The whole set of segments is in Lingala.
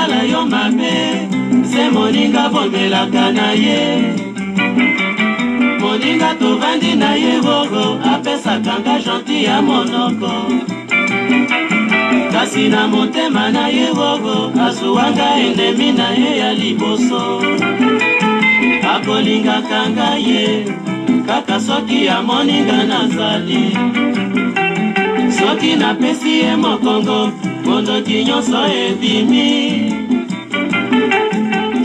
kosala yo mabe, se moninga bomelaka na ye. Moninga tovandi na ye bogo, apesaka nga gentil ya monoko. Kasi na motema na ye bogo, azuwanga endemi na ye ya liboso. Akolingaka nga ye, kaka soki ya moninga nazali. Soki napesi ye mokongo, mondoki nyonso ebimi.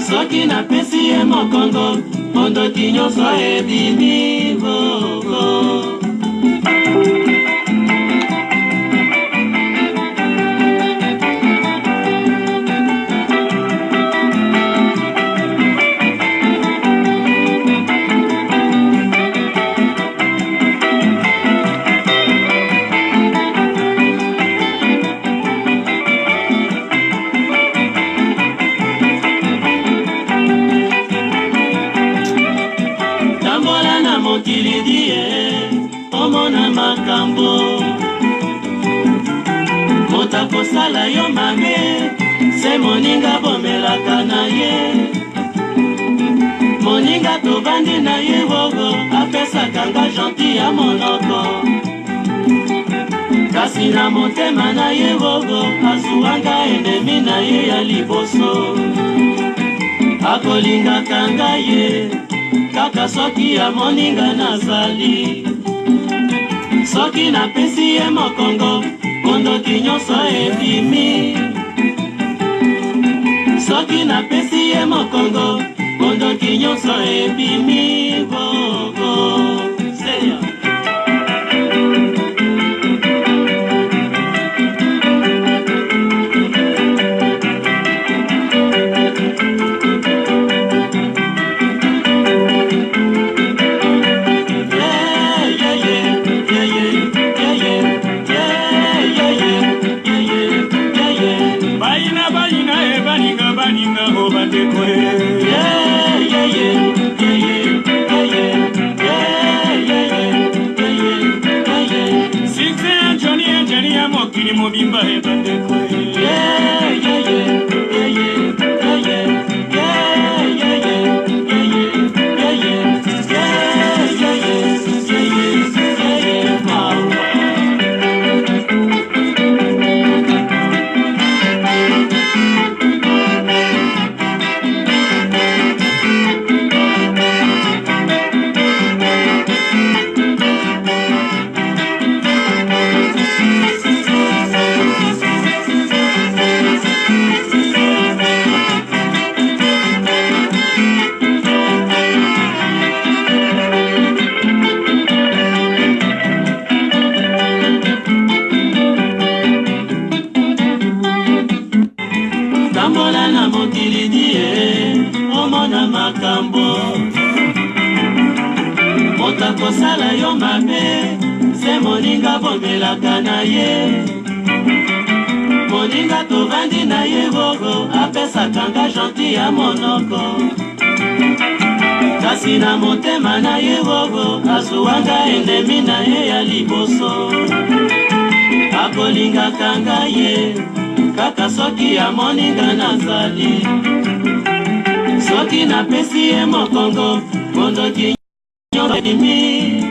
Soki napesi ye mokongo, mondoki nyonso ebimi bogo. Omona makambo mota kosala yo mabe, se moninga bomelaka na ye. Moninga tovandi na ye bogo, apesaka nga gentil ya monoko. Kasi na motema na ye bogo, azuwanga endemi na ye ya liboso. Akolingaka nga ye, kaka soki ya moninga nazali. Soki napesi ye mokongo, mondoki nyonso ebimi. Soki napesi ye mokongo, mondoki nyonso ebimi bogo. Seya mobimba ebandeko mota kosala yo mabe, se moninga bomelaka na ye. Moninga tovandi na ye bogo, apesaka nga gentil ya monoko. Kasi na motema na ye bogo, azuwanga endemi na ye ya liboso. Akolingaka nga ye, kaka soki ya moninga nazali. Soki napesi ye mokongo, mondoki nyonso ebimi.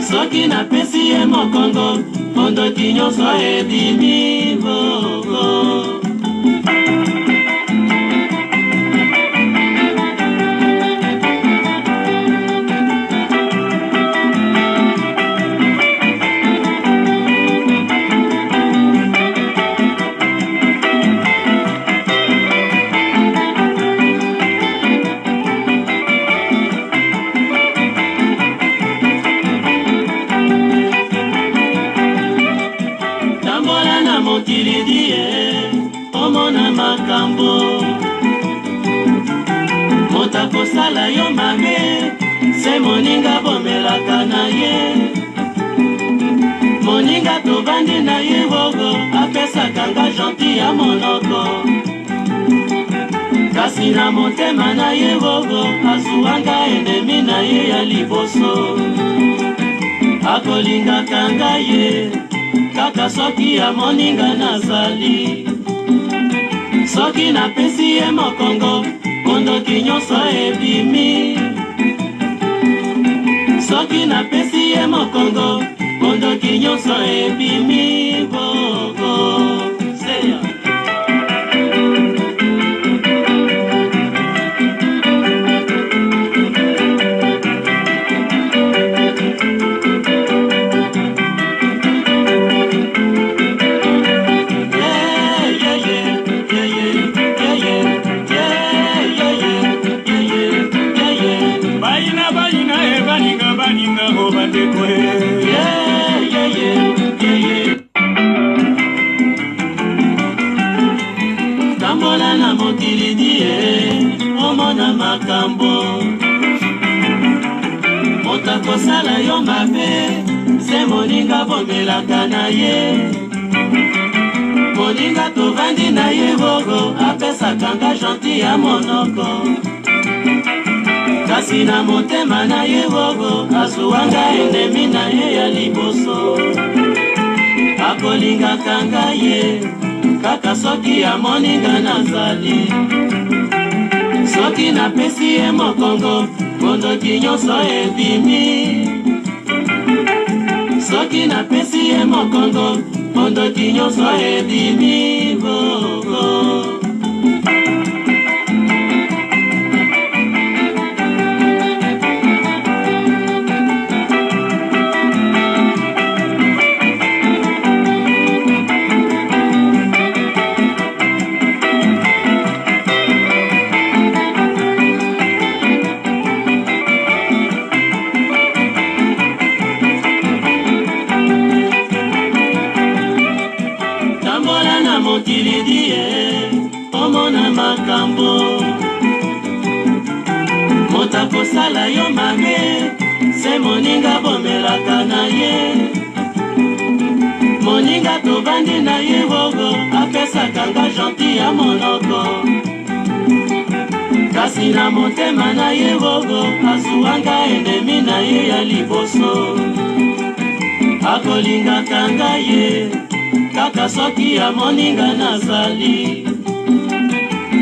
Soki napesi ye mokongo, mondoki nyonso ebimi bogo. Omona makambo mota kosala yo mabe, se moninga bomelaka na ye. Moninga tovandi na ye bogo, apesaka nga gentil ya monoko. Kasi na motema na ye bogo, azuwanga endemi na ye ya liboso. Akolingaka nga ye, kaka soki ya moninga nazali. soki napesi ye mokongo mondoki nyonso ebimi soki napesi ye mokongo mondoki nyonso ebimi bogo seya tambola na mokili die omona makambo moto akosala yo mabe se moninga bomelaka na ye moninga tovandi na ye bogo apesaka nga gentil ya monoko kasi na motema na ye bogo azuwanga endemi na ye ya liboso akolingaka nga ye kaka soki amoninga nazali soki napesi ye mokongo mondoki nyonso ebimi soki napesi ye mokongo mondoki nyonso ebimi bogo mokili die omona makambo moto akosala yo mabe se moninga bomelaka na ye moninga tovandi na ye bogo apesaka nga gentil ya monoko kasi na motema na ye bogo azuwanga endemi na ye ya liboso akolingaka nga ye kaka soki amoninga nazali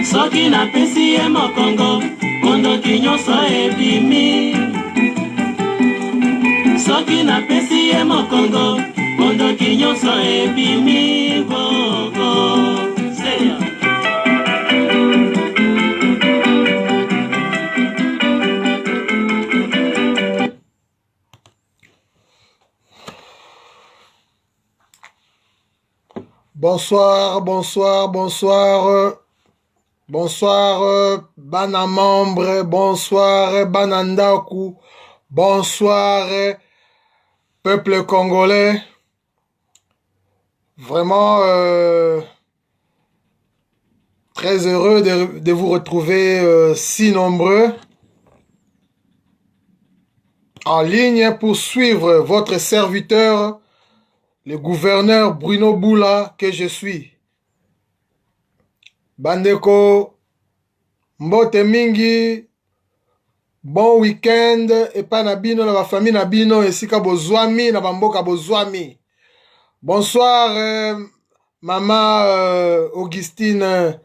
soki napesi ye mokongo mondoki nyonso ebimi soki napesi ye mokongo mondoki nyonso ebimi bogo seya Bonsoir, bonsoir, bonsoir, bonsoir, bana membre, bonsoir, banandaku, bonsoir, peuple congolais. Vraiment très heureux de vous retrouver si nombreux en ligne pour suivre votre serviteur, le gouverneur Bruno Boula que je suis. Bandeko, mbote mingi, bon week-end, epa na bino na ba famille na bino, esika bozwami na bamboka bozwami. Bonsoir, maman Augustine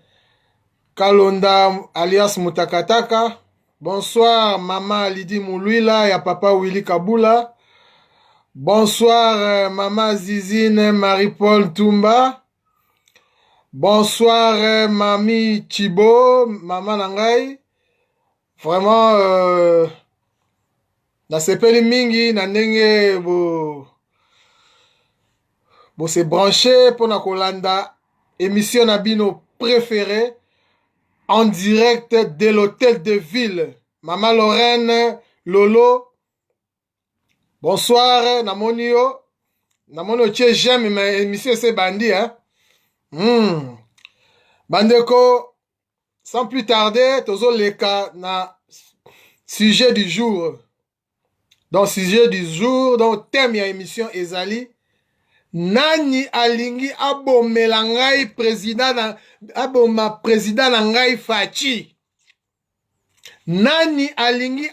Kalonda alias Mutakataka. Bonsoir, maman Lydie Moulouila et papa Willy Kabula. Bonsoir, maman Zizine Marie-Paul Toumba. Bonsoir, mamie Chibo, maman Nangai. Vraiment, na sepeli mingi, na ndenge bo se branché pour na kolanda émission na bino préférée en direct de l'hôtel de ville. Maman Lorraine Lolo. Bonsoir, Namonio. Namonio, tu j'aime mais émission c'est bandit, hein. Bandeko, sans plus tarder, tozo leka na sujet du jour. Donc, sujet du jour, donc thème ya émission ezali. Nani alingi abomela ngai président na aboma président na ngai Fachi. Nani alingi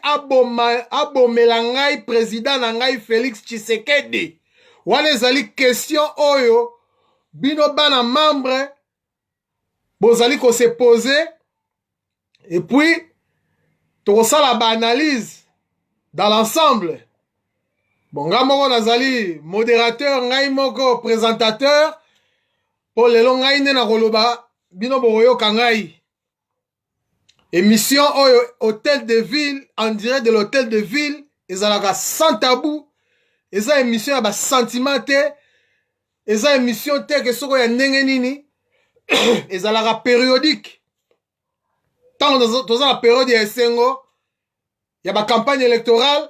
abomela ngai président na ngai Félix Tshisekedi. Wana ezali question oyo bino bana membre bozali ko se poser et puis tokosala ba analyse dans l'ensemble. Bon, nga moko nazali modérateur, ngai moko présentateur, po lelo ngai nde na koloba bino bokoyoka ngai. Émission oyo Hôtel de Ville, en direct de l'Hôtel de Ville, ezalaka sans tabou, eza émission ya ba sentiment te, eza émission te ke soko ya ndenge nini, ezalaka périodique. Tant toza la période ya esengo, ya ba campagne électorale,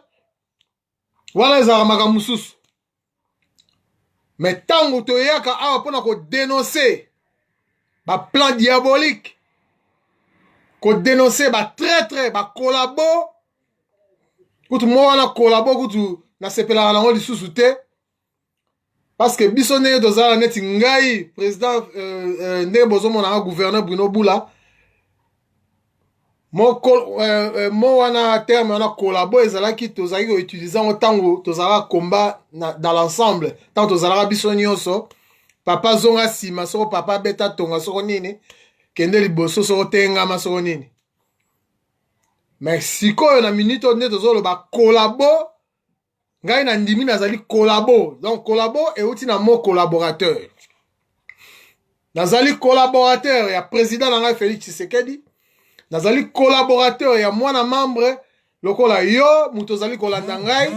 wana ezalaka makambo mosusu. Mais tango toyaka awa mpona ko dénoncer ba plan diabolique, ko dénoncer ba traître, ba collabo, kutu mo wana collabo kutu na sepelaka nango lisusu te, parce que biso ndenge tozala neti ngai président ndenge bozomonaka gouverneur Bruno Bula, mo wana terme wana collabo ezalaki tozalaki koutilize yango ntango tozalaka combat dans l'ensemble, ntango tozalaka biso nyonso, papa zonga nsima soko papa beta tonga soko nini kende liboso soko tengama soko nini. Mais sikoyo na minute oyo nde tozoloba collabo, ngai na ndimi nazali collabo. Donc collabo euti na mo collaborateur. Nazali collaborateur ya président na ngai Félix Tshisekedi, nazali collaborateur ya mwana membre lokola yo muto zali kolanda ngai,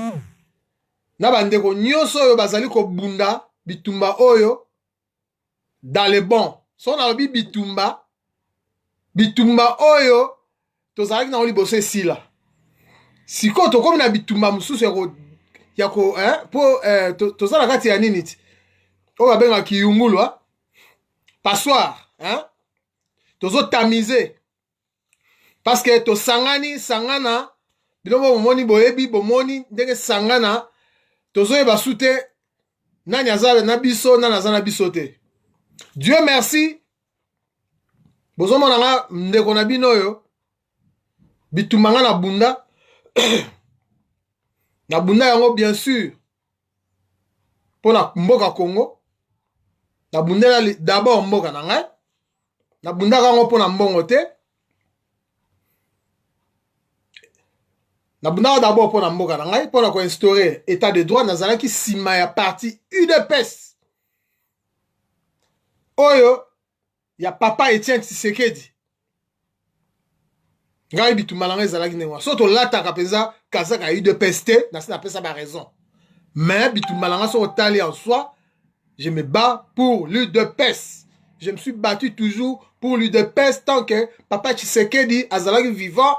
na bandeko nyonso oyo bazali kobunda bitumba oyo dans le bon. So na lobi bitumba oyo tozalaki na liboso esila. Siko tokomi na bitumba mosusu tozala kati ya nini ti oyo babengaka kiyungulu passoire, tozotamize parce que sangana biloko bomoni boyebi bomoni ndenge sangana tozoyeba su te nani aza na biso nani aza na biso te. Dieu merci bozomona nga ndeko na bino oyo bitumba nga na bunda na bunda yango bien sûr mpona mboka Congo, na bunda d'abord mboka na ngai, na bunda yango mpona mbongo te, na bunda d'abord mpona mboka na ngai, mpona koinstaurer état de droit. Nazalaki nsima ya parti UDPS oyo ya papa Etienne Tshisekedi. Ngai bitumba na ngai ezalaki ndenge wana. So tolataka mpenza kazaka ya UDPS te, nasi napesa ba raison. Mais bitumba na ngai so otali en soi, je me bats pour l'UDPS. Je me suis battu toujours pour l'UDPS tant que papa Tshisekedi azalaki vivant.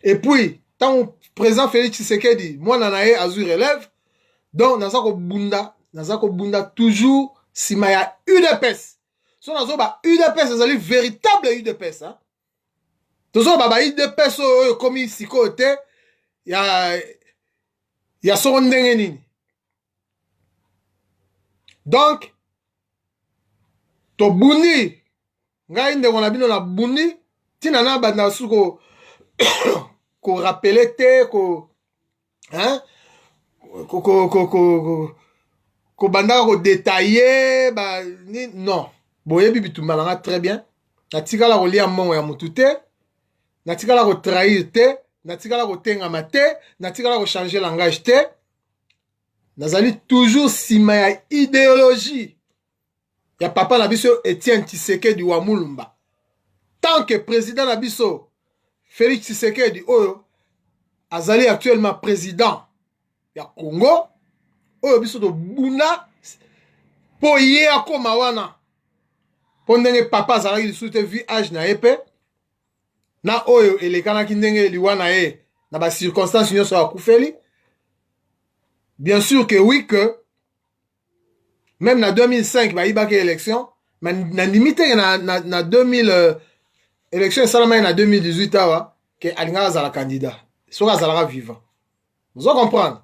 Et puis, tant que président Félix Tshisekedi, moi nanaye azu relève. Donc, naza ko bunda toujours sima ya UDPS. So nazo ba UDPS ezali véritable UDPS, hein. Tozo ba UDPS oyo komi siko te ya soko ndenge nini. Donc to bundi ngai ndeko na bino na bundi tina na banda suko ko rappeler te ko ko banda ko détailler ba ni non boyebi bitumba nga très bien. Natikala ko lia mongo ya mutu te, natikala ko trahir te, natikala ko tengama te, natikala ko changer langage te. Nazali toujours sima ya idéologie ya papa na biso Etienne Tshisekedi wa Mulumba. Tant que président na biso Félix Tshisekedi oyo azali actuellement président ya Congo, oyo biso to bunda po ye akoma wana po ndenge papa azalaki lisusu te vu âge na ye pe na oyo elekanaki ndenge liwa na ye na ba circonstances nyonso akufeli. Bien sûr que oui, que même en 2005, il y a eu élection, mais na limite na 2000 élection seulement en 2018 que Alinga a la candidat. Sera Zalara vivant. Vous comprenez?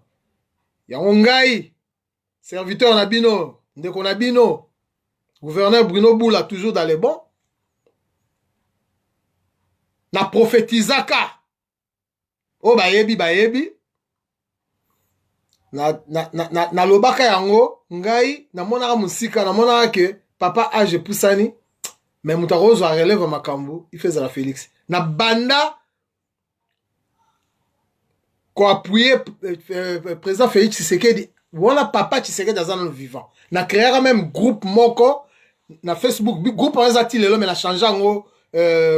Il y a un gars, serviteur Nabino, Ndeko Nabino, gouverneur Bruno Bula toujours dans les bons. Na prophétisaka. Oh bayebi. Na lobaka yango ngai na monaka musika na monaka ke papa age pusani mais Moutarozo a relève Makambo, il fait la Félix. Na banda, quoi appuyer président Félix Tshisekedi, voilà papa Tshisekedi dans le vivant. Na créé même groupe Moko, na Facebook, groupe on a tiré mais na changé en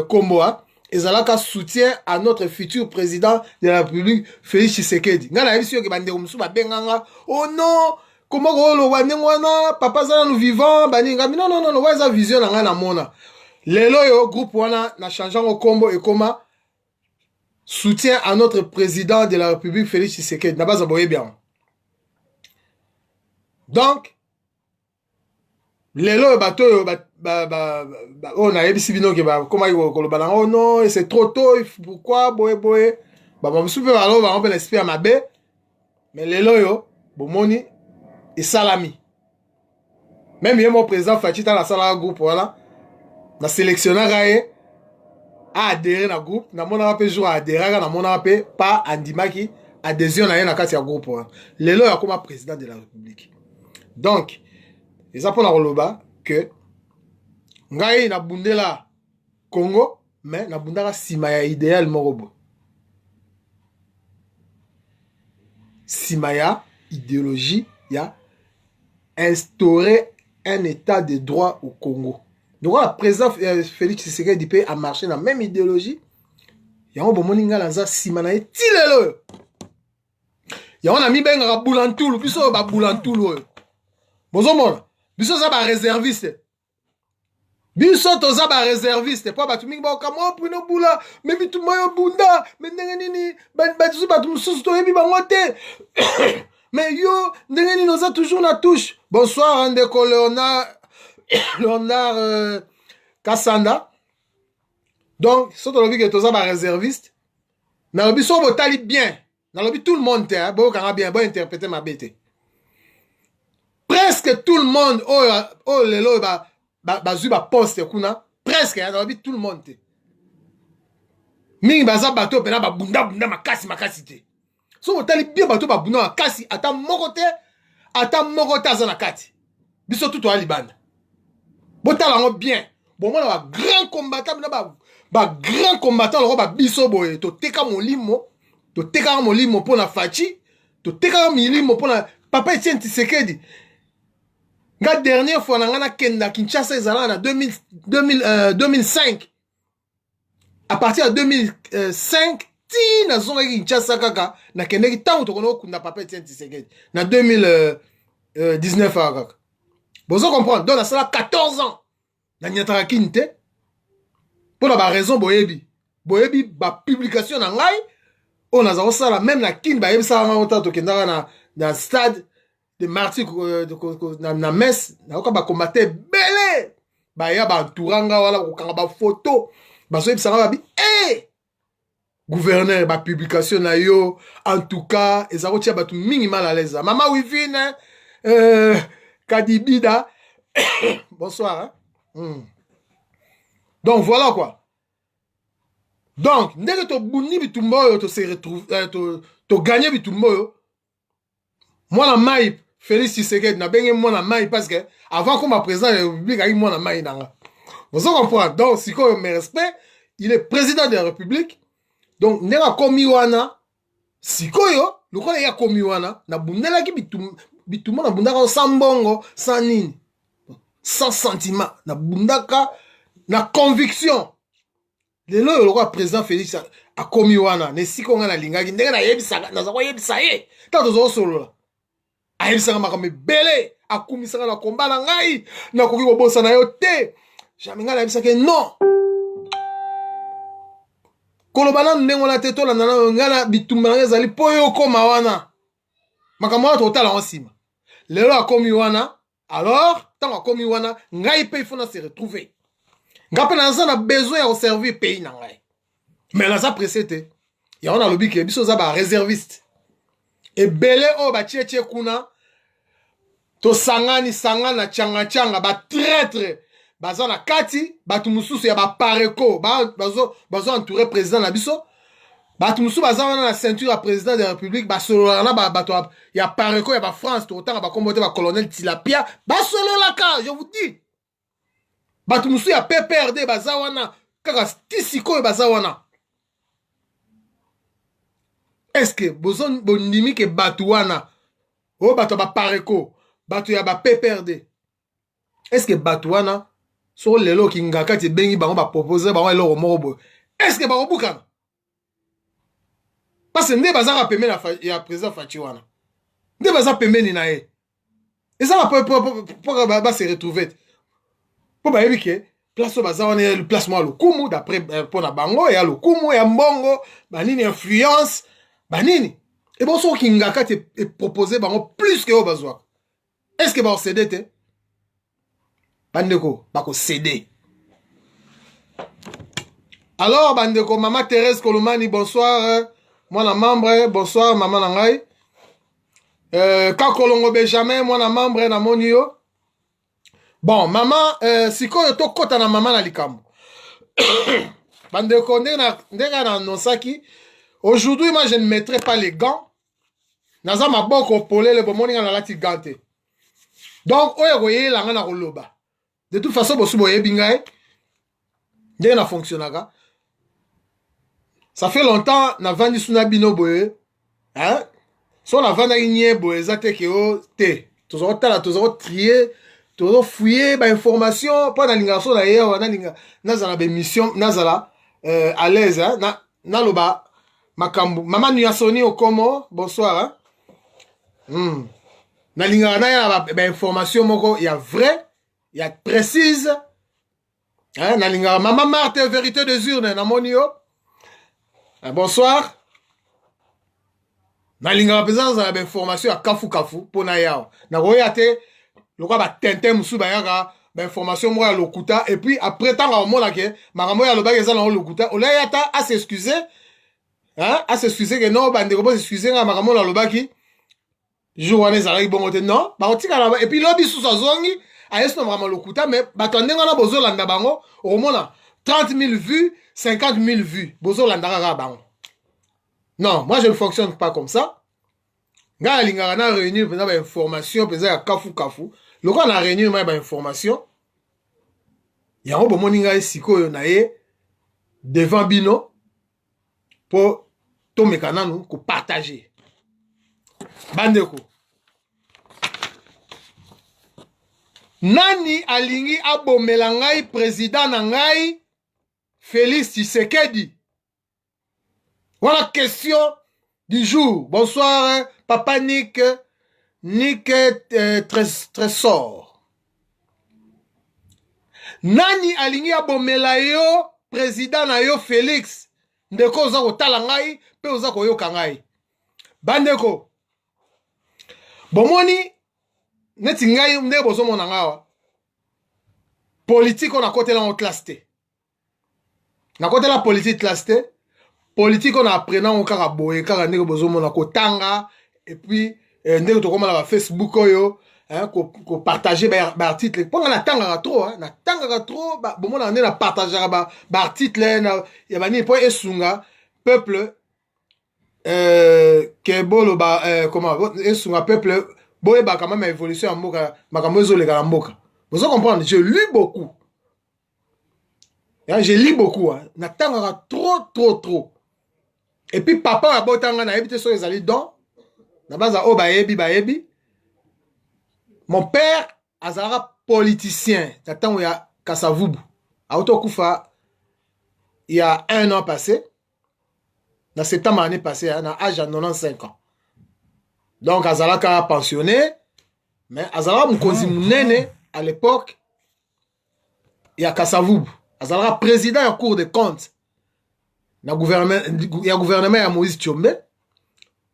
combo, et ça là soutien à notre futur président de la République, Félix Tshisekedi. Ngana yebisi yo ke bande musu ba benganga, oh non, comment le wana papa za nous vivant, baninga non non non, ouais ça vision na ngana mona. Lelo yo groupe wana na changé en combo et comment soutien à notre président de la République, Félix Tshisekedi. Na base boye bien. Donc lelo bato yo on a yebisi bino ke ba comment ils koloba oh non c'est trop tôt pourquoi boye ba musupe balo ba on peut l'esprit à mabe mais lelo yo bomoni et salami même mon président Fatita la sala groupe voilà na sélectionneur gaé a adhéré na groupe na mona pe jour adhéré na mona pe pas andimaki adhésion na na kati ya groupe lelo ya comme président de la République. Donc et ça pour la roloba que ngai na bundela Congo mais na bundala simaya idéal morobo simaya idéologie ya instaurer un état de droit au Congo. Donc le président Félix Tshisekedi peut a marché dans la même idéologie. Yango bomoninga lanza simana etilelo. Yango na mi benga bulantoul biso ba bulantoul. Bozomona biso za ba réserviste. Biso toza ba réserviste po batu mingi ba kamo prino bula mais bitu moyo bunda mais ndenge nini batu batu mususu to yebi bango te. Mais yo ndenge nini oza toujours na touche. Bonsoir Ndeko Léonard Kassanda. Donc so to lobi que toza ba réserviste. Na lobi so botali bien. Na lobi tout le monde te bo kanga bien bo interpréter ma bête. Presque tout le monde oh lelo bazu ba poste kuna presque na tout le monde te mingi baza bato pena ba bunda makasi te so otali bien bato ba bunda makasi ata moko te aza na kati biso tout to libanda botala ngo bien bon mona ba grand combattant na ba grand combattant lo ba biso boye to teka molimo pona Fachi to teka molimo pona papa Etienne Tshisekedi. La dernière fois, on a Kenda Kinshasa en 2005. À partir de 2005, Tina Zonga Kinshasa Kaka, na Kenda ki tango to kono kunda papa Etienne Tshisekedi. Na 2019 Kaka. Vous comprenez? Donc, ça a 14 ans. Na nyatara kinte. Pour la raison boyebi. Boyebi ba publication na ngai. On a ça la même na kin ba yebi ça nga ota to kenda na stade de martyrs na messe na ko ba combattre belé ba ya ba touranga wala ko kanga ba photo ba so ebisanga ba bi gouverneur ba publication na yo en tout cas ezako tia ba tout mingi mal à l'aise mama Wivine Kadibida bonsoir hein? Donc voilà quoi. Donc ndenge to buni bitumbo to se retrouve to gagner bitumbo moi la maï Félix Tshisekedi na bengi moi na maï parce que avant qu'on m'a président de la République a eu moi na maï nanga. Vous comprenez? Donc si qu'on me respect, il est président de la République. Donc nega komi wana sikoyo lokola ya komi wana na bundela ki bituma na bundaka sans mbongo sans nini sans sentiment na bundaka na conviction. Lelo lokola président Félix a komi wana ne sikonga na lingaki ndenge na yebisaka na zakwa yebisa ye tato zo solo ayebisaka makambo ebele akumisaka na komba na ngai nakoki kobosa na yo te jamais ngai nayebisaka non koloba nanu ndenge wana te tolanda nano ngai na bitumba na ngai ezali mpo yo okoma wana makambo wana totala ngo nsima lelo akomi wana alors ntango akomi wana ngai mpe ifo na se retrouver ngai mpe naza na besoin ya koservir pays na ngai mais naza pressé te yango nalobi ke biso oza baréserviste ebele oyo batie kuna tosangani na changa ba traître baza na kati batu mususu ya ba pareko bazo entourer président na biso batu mususu baza wana na ceinture ya président de la République basolola na bato ya pareko ya ba France to tanga ba kombote ba colonel Tilapia basololaka je vous dis Bato musu ya PPRD baza wana kaka tisiko baza wana. Est-ce que bozon bondimi ke bato wana o bato ba pareko bato ya ba PPRD. Est-ce que bato wana so lelo kingaka ti bengi bango ba proposer bango eloko moko boy. Est-ce que ba obukana? Parce que nde baza ka pembe na ya président Fachi wana. Nde baza pembe ni na ye. Et ça va pas se retrouver. Pour bayebi ke place baza wana le placement le kumu d'après pour na bango ya le kumu ya mbongo banini influence banini. Et bon so kingaka te proposer bango plus que au bazwa. Est-ce que ba céder te? Bandeko bako céder. Alors bandeko maman Thérèse Kolomani bonsoir. Moi na membre bonsoir maman nangai. Kakolongo Benjamin moi na membre na monio. Bon maman sikoyo to kota na maman na likambo. Bandeko ndeka na nosaki. Aujourd'hui moi je ne mettrai pas les gants. Naza maboko polele bomoni na lati gante. Donc oyo koye langa na koloba. De toute façon bosu boye bingai. Ndeka na fonctionnaka. Ça fait longtemps na vandi suna bino boye. Hein? So na vanda nye boye zate ke o te. Tozoro tala tozoro trier, tozoro fouiller ba information pas na linga so na yewa na linga nazala be mission nazala à l'aise hein? na loba makambu mama Nuyasoni Okomo bonsoir hein? Na linga na ya ba information moko ya vrai, ya précise hein? Na linga mama Marthe vérité des urnes na monio. Bonsoir. Na linga présence à information à kafu pour na yao. Na royate le quoi ba tente musu ba yaka ba information moi à lokuta et puis après tant au mona ke maramo ya lo ba yeza na lokuta o la yata à s'excuser hein à s'excuser que non ba ndeko bo s'excuser na maramo na lo baki jour wana za bongo te non ba otika na et puis lobi sous sa zongi a yeso na maramo lokuta mais ba tondenga na bozo landa bango au mona 30 000 vues 50 000 vues. Bozo landara bango. Non, moi je ne fonctionne pas comme ça. Nga linga na réunir pendant ba information pesa ya kafu. Loko na réunir ma ba information. Ya ngo bomoni nga sikoyo na ye devant bino pour to mekana nous ko partager. Bandeko. Nani alingi abomela ngai président na ngai Félix Tshisekedi. Voilà question du jour. Bonsoir, Papa Nick Trésor. Nani alingi abomela yo président na yo Félix. Ndeko oza kotala ngai pe oza koyoka ngai. Bandeko. Bomoni neti ngai nde bozo mona ngawa. Politique on a côté là en classe te. Na côté la politique classe te. Politique on a apprenant on kaka boye kaka ndeko bozo mona kotanga et puis ndeko to koma la Facebook oyo hein ko partager ba article. Ponga na tanga trop hein, na tanga trop ba bomona na partager ba article na ya bani po esunga peuple que bolo ba comment esunga peuple boye ba quand même évolution en mboka makambo ezole ka mboka. Vous comprenez, je lis beaucoup. Je lis beaucoup. Hein. Natanga trop. Et puis papa a botanga na ebité so ezali don. Na baza o baebi. Mon père azara politicien. Tatango ya Kasavubu. Auto kufa il y a 1 an passé. Dans septembre année passée, à l'âge de 95 ans. Donc azala ka pensionné. Mais azala mukonzi munene. À l'époque, il y a Kasavubu. Azala président en cour de compte. Il y a gouvernement à Moïse Tchombe.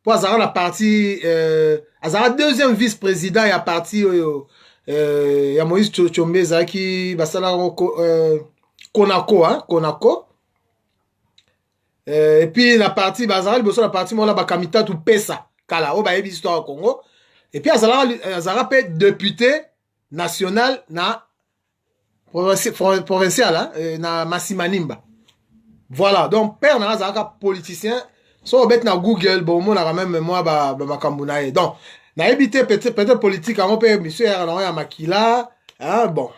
Pour Azala la partie, Azala deuxième vice-président, il y a parti, il y a Moïse Tchombe, Zaki, Basala Konako, hein, Konako. Et puis la partie, Azala, la partie, moi, la Bakamita, tout Pesa, Kala, au Bayebi, histoire au Congo. Et puis Azala peut député national na provincial hein, na Massimanimba. Voilà, donc père na zaka politicien so bet na Google bon mon na même moi ba makambunae. Donc na éviter peut-être politique on peut monsieur ya na ya makila hein bon.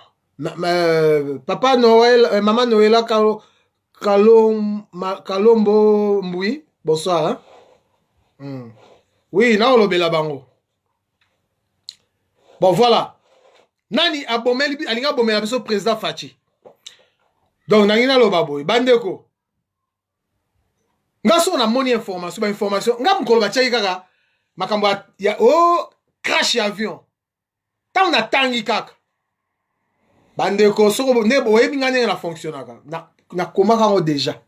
Papa Noël, Maman Noëlla Kalombo Mboui, bonsoir. Hein? Oui, na olobela bango. Bon, voilà. Nani abomeli, alinga bomela biso président Fachi. Donc, nangina lobaboy, bandeko. Nga so na moni information, ba information, nga mukolo ba tchai kaka, makambo ya crash ya avion. Ta on atangi kaka. Bandeko, soko nebo yebi nga nenge na fonctionnaka. Na komaka ngo déjà.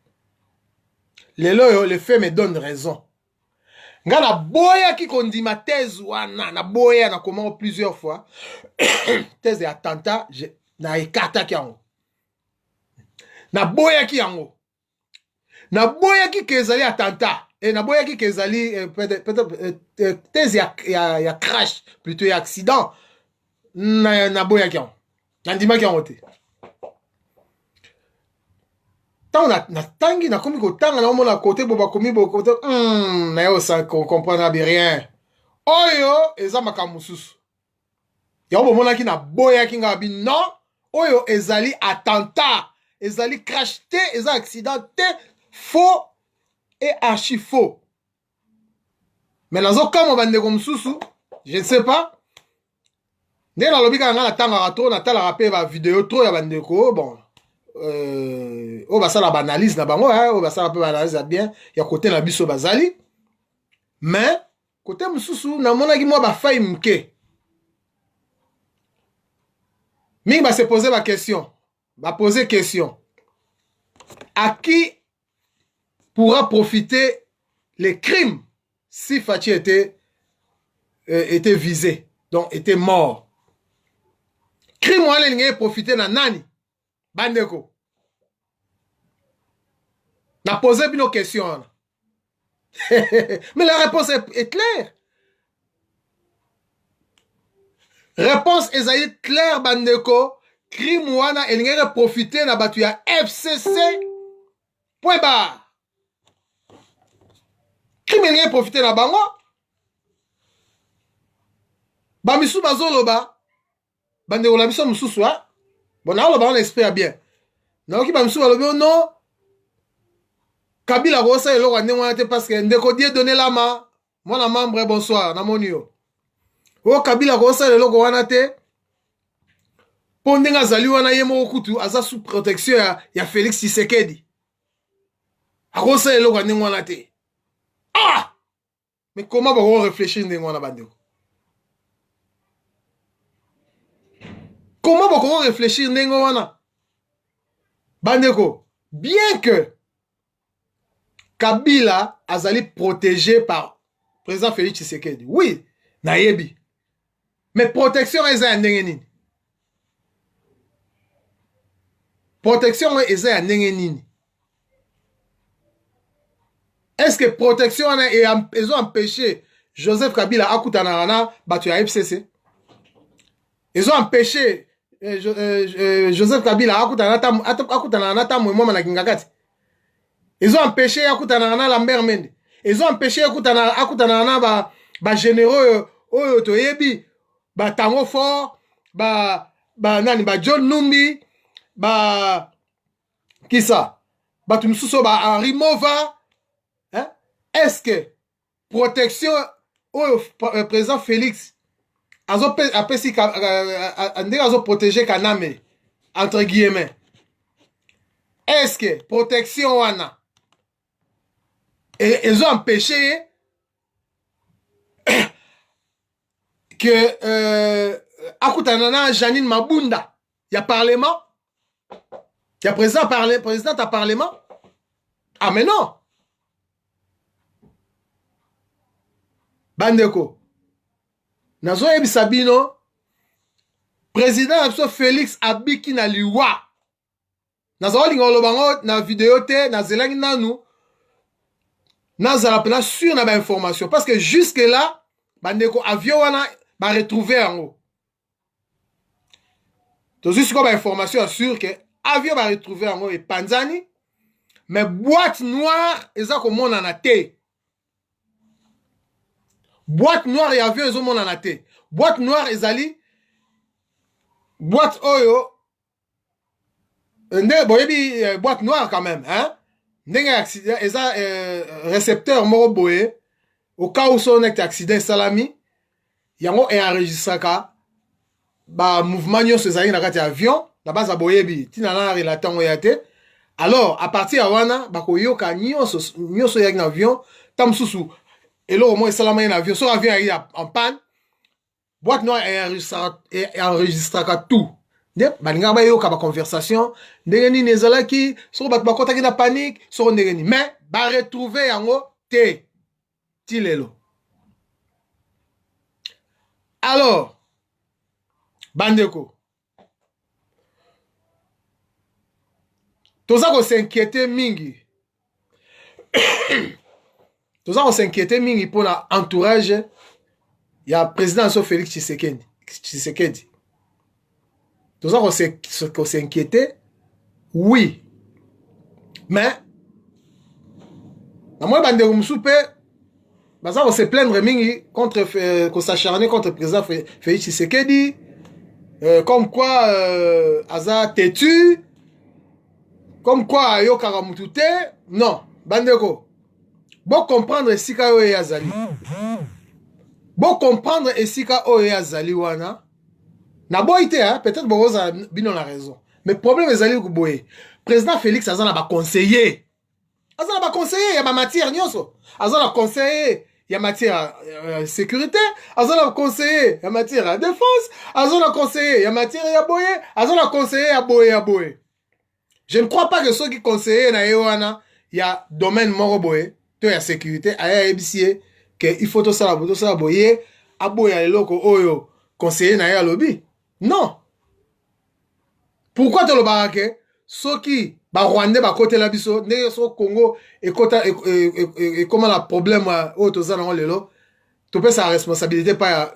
Lelo yo, les faits me donnent raison. Nga na boya ki kondima thèse wana, na boya na komako plusieurs fois. Thèse de attentat, na ekata ki yango. Na boya ki yango. Na boya ki kezali attentat. Et na boya ki kezali peut-être thèse ya crash, plutôt ya accident. Na boya ki yango. Na ndima ki yango te. Tant na tangi na komi ko tanga na omona côté boba komi bo côté na yo ça comprendre rien. Oyo eza makambo mususu. Ya bomona ki na boya ki ngabi non, oyo ezali attentat, ezali crash te, ezali accident te, faux et archi faux. Mais nazo kama bande ko mususu, je ne sais pas. Ndé na lobika nga na tanga rato na tala rapé ba vidéo trop ya bande ko bon. On va ça la banalise na bango on va ça la banalise bien ya côté na biso bazali mais côté mususu na mona ki moi ba fay mke mi va se poser la question va poser question à qui pourra profiter les crimes si Fachi était visé donc était mort crime wale linge profiter na nani bandeko n'a posé une question. Mais la réponse est claire. Réponse est claire, bandeko. Crime wana elingere profiter na batu ya FCC. Point barre. Crime elingere profiter na bango. Ba misu bazolo ba. Bandeko la biso mususu ha. Bon na loba on espère bien. Na oki ba misu balobi non. Kabila Rosa et Laurent Néouanate parce que ndeko die donné la main. Mon membre bonsoir, namonio. O Kabila Rosa et Laurent Néouanate. Pondenga zali wana yemo okutu aza sous protection ya Félix Tshisekedi. A Rosa et Laurent Néouanate. Ah! Mais comment on va réfléchir ndenge wana bandeko? Comment on va réfléchir ndenge wana? Bandeko, bien que Kabila azali protégé par président Félix Tshisekedi. Oui, nayebi. Mais protection eza ndenge nini? Protection eza ndenge nini? Est-ce que protection ils ont empêché Joseph Kabila akutana na batu ya FCC? Ils ont empêché Joseph Kabila akutana na tamu moma na kingakati. Ils ont empêché Yakutana na Lambert Mende. Ils ont empêché Yakutana na ba généraux oyo toyebi ba Tango Fort nani ba John Numbi ba qui ça ba tumsuso ba Henri Mova hein? Est-ce que protection oyo président Félix azo apesi ndeka azo protéger Kaname entre guillemets. Est-ce que protection wana et ils ont empêché que Akutanana Janine Mabunda, il y a parlement, il y a président à parlement. Ah mais non. Bandeko. Nazo yebi Sabino, président Abso Félix Abiki na liwa. Nazo lingolo bango na vidéo te na zelangi nanu. Nazala pena sur na ba information parce que jusque là bandeko avion wana ba retrouver yango. To juste comme information sûr que avion ba retrouver yango et Panzani mais boîte noire eza ko mona na te. Boîte noire et avion ezo mona na te. Boîte noire ezali boîte oyo Ndenge boyebi boîte noire quand même, hein? Ndenge accident, eza récepteur moko boye, au cas où son accident salami, yango enregistraka ba mouvement nyonso ezali na kati ya avion, na base boyebi, tina na relatant oyate. Alors, à partir de wana, bakoyoka nyonso yaki na avion, tam susu, eloko mo esalama na avion, so avion ayi en panne, boîte noire enregistraka tout. Nde balinga bayoka ba conversation ndenge nini ezalaki soko bato bakotaki na panique soko ndenge nini mais ba retrouver yango te ti lelo. Alors bandeko toza ko s'inquiéter mingi toza ko s'inquiéter mingi pour la entourage ya président so Félix Tshisekedi. Tout ça qu'on s'inquiétait, oui. Mais, moi, on se plaindre contre, qu'on s'acharne contre le président Félix Tshisekedi, comme quoi, Aza têtu, comme quoi, yo karamutute, non, bandeko. Bon comprendre Sika Oye Azali. Bon comprendre Sika Oye Azali wana. Na boité, hein, peut-être Boroza Bino la raison. Mais le problème est que boye. Président Félix Azan a conseillé. Azan a conseillé, il y a ma matière nyonso. Azan a conseillé, il y a matière sécurité. Azan a conseillé, il y a matière défense. Azan a conseillé, il y a matière ya boye. Azan a conseillé ya boye. Je ne crois pas que ceux qui conseillent na yoana, il y a domaine moro boye, to ya sécurité, aya ebisie que il faut tout ça boye, aboye ya loko oyo conseiller na ya lobby. Non. Pourquoi tu le barake? Ceux qui ba Rwandais ba côté la biso, ne so Congo et comment la problème au toza na lelo. Tu peux sa responsabilité par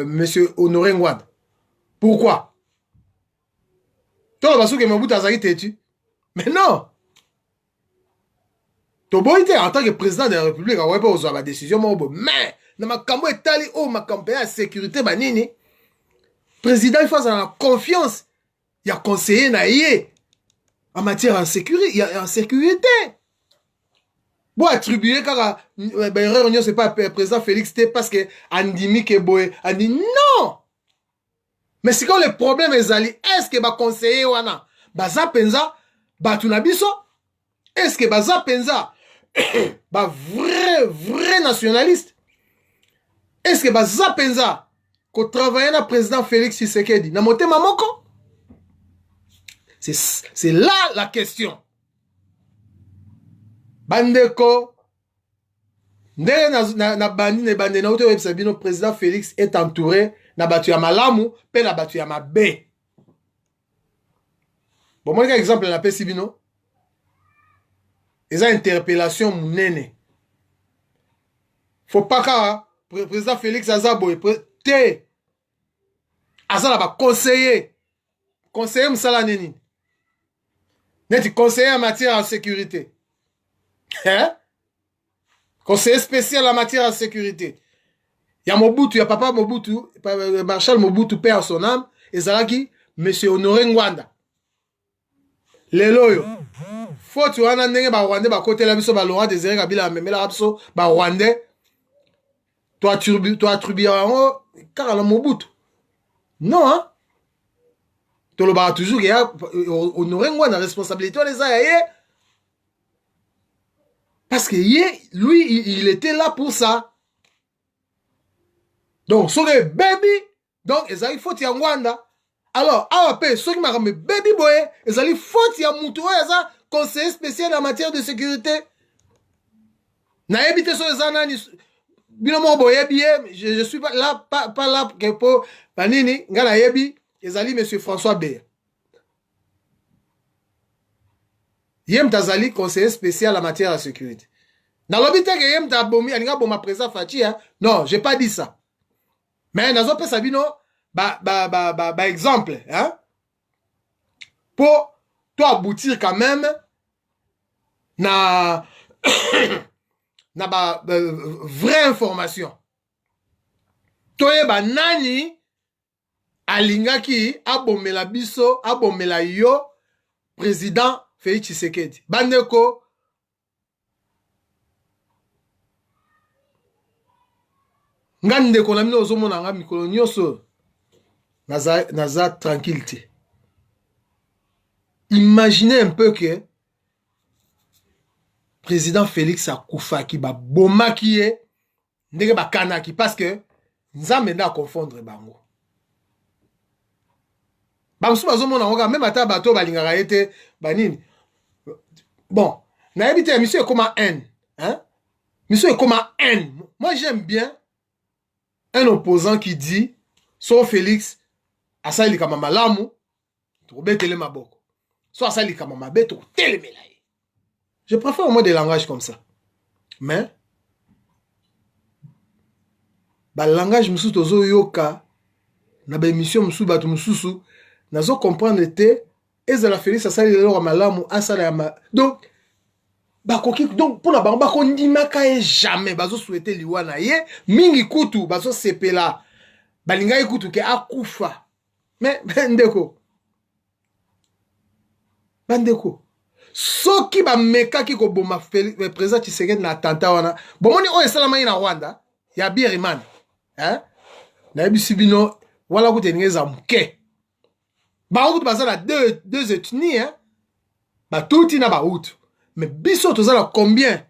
monsieur Honoré Ngwad. Pourquoi? Tu le basu que Mobutu azali tetu. Mais non. Tu bon été en tant que président de la République, on va pas aux la décision mais na makambo etali o makambo ya sécurité banini. Président, il faut avoir confiance. Il y a conseiller naïe en matière de sécurité. En sécurité. Bon, attribuer car erreur, c'est pas président Félix T parce que Andimi Keboé a dit non. Mais c'est quand le problème est allé, est-ce que va conseiller wana baza penza batunabiso? Est-ce que baza penza ba vrai nationaliste? Est-ce que baza penza qu'on travaille na président Félix Tshisekedi na motema moko? C'est là la question. Bandeko ndenge na bandi ne bande na oto sabino président Félix est entouré na batu ya malamu pe na batu ya mabe. Bon moi exemple na pesi bino. Eza interpellation munene. Faut pas ka président Félix Azaboy te azala ba conseiller msala nini neti conseiller en matière de sécurité, hein, conseiller spécial en matière de sécurité. Ya Mobutu, ya papa Mobutu, Marshal Mobutu père à son âme, ezalaki monsieur Honoré Ngwanda lelo yo faut tu wana ndenge ba Rwandais ba côté la biso ba Laurent Désiré Kabila memela biso ba Rwandais toi attribuer en car la Mobutu. Non, hein? Tu le barres toujours, il y a Honoré Ngwanda responsabilité, les a. Parce que lui, il était là pour ça. Donc, sur les baby, donc, il faut qu'il y ait Ngwanda. Alors, AAP, ceux qui m'ont dit baby boy, il faut qu'il y ait Moutou, conseiller spécial en matière de sécurité. Na évité sur les anani. Je suis pas là, pas là pour Panini, Ngana Yebi, Ezali, monsieur François B. Yem Tazali, conseiller spécial en matière de sécurité. Dans l'hôpital que Yem Tabomi, Alinga Boma présent Fati, non, j'ai pas dit ça. Mais dans un Sabino, exemple, hein, pour toi aboutir quand même, na vraie information. Toye ba nani alingaki abomela biso, abomela yo président Félix Tshisekedi. Bandeko, ngandeko na mino ozomona nga mikolo nyonso naza tranquillité. Imaginez un peu que président Félix Akufaki ba bomaki ye ndenge ba kanaki parce que nzambe na confondre bango. Bamsu bazomona ngoka même ata bato balingaka ete banini. Bon, na ebite monsieur comment haine, hein? Monsieur comment haine. Moi j'aime bien un opposant qui dit so Félix asali kama malamu to betele maboko. So asali kama mabe to telemela. Je préfère au moins des langages comme ça. Mais ba langage musu tozo yoka na ba émission musu batu mususu nazo comprendre te ezala Félix asali lelo malamu asala ya ma donc bakoki donc pour na bango bakondimaka e jamais bazo souhaiter liwana ye mingi kutu bazo sepela balinga kutu ke akufa mais ndeko bandeko soki ba mekaki ko boma président Tshisekedi na attentat wana bomoni oyo esalama na Rwanda ya Birimani hein na ebisi bino wala kutenengeza mke ba hutu bazala deux ethnies hein ba tuti na ba hutu mais biso tozala combien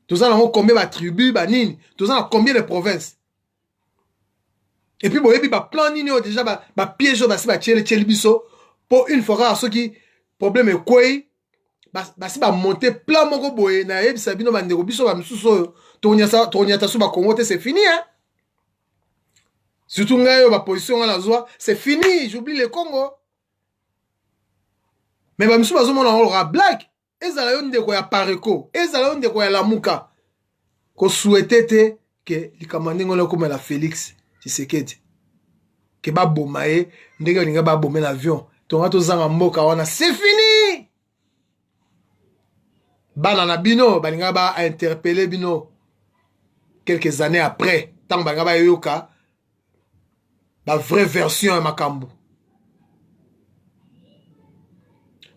tozala combien ba tribu ba nini tozala combien de provinces et puis boyebi ba plan nini o déjà ba piège ba si ba tchele biso pour une fois ceux qui problème est quoi basi ba monter plan moko boye na yebisa bino bandeko biso ba misuso tonyata so ba Congo c'est fini hein surtout ngayo ba position à la zone c'est fini j'oublie le Congo mais ba misuso bazomona on black ezala yo ndeko ya pareko ezala yo ndeko ya lamuka ko souhaiter te que likamandingo na comme la Félix Tshisekedi ke ba bomaye ndenge linga ba bomé l'avion tonga tozanga mboka wana c'est fini bana na bino balinga ba interpeller bino quelques années après tant balinga ba yoka la vraie version ya makambo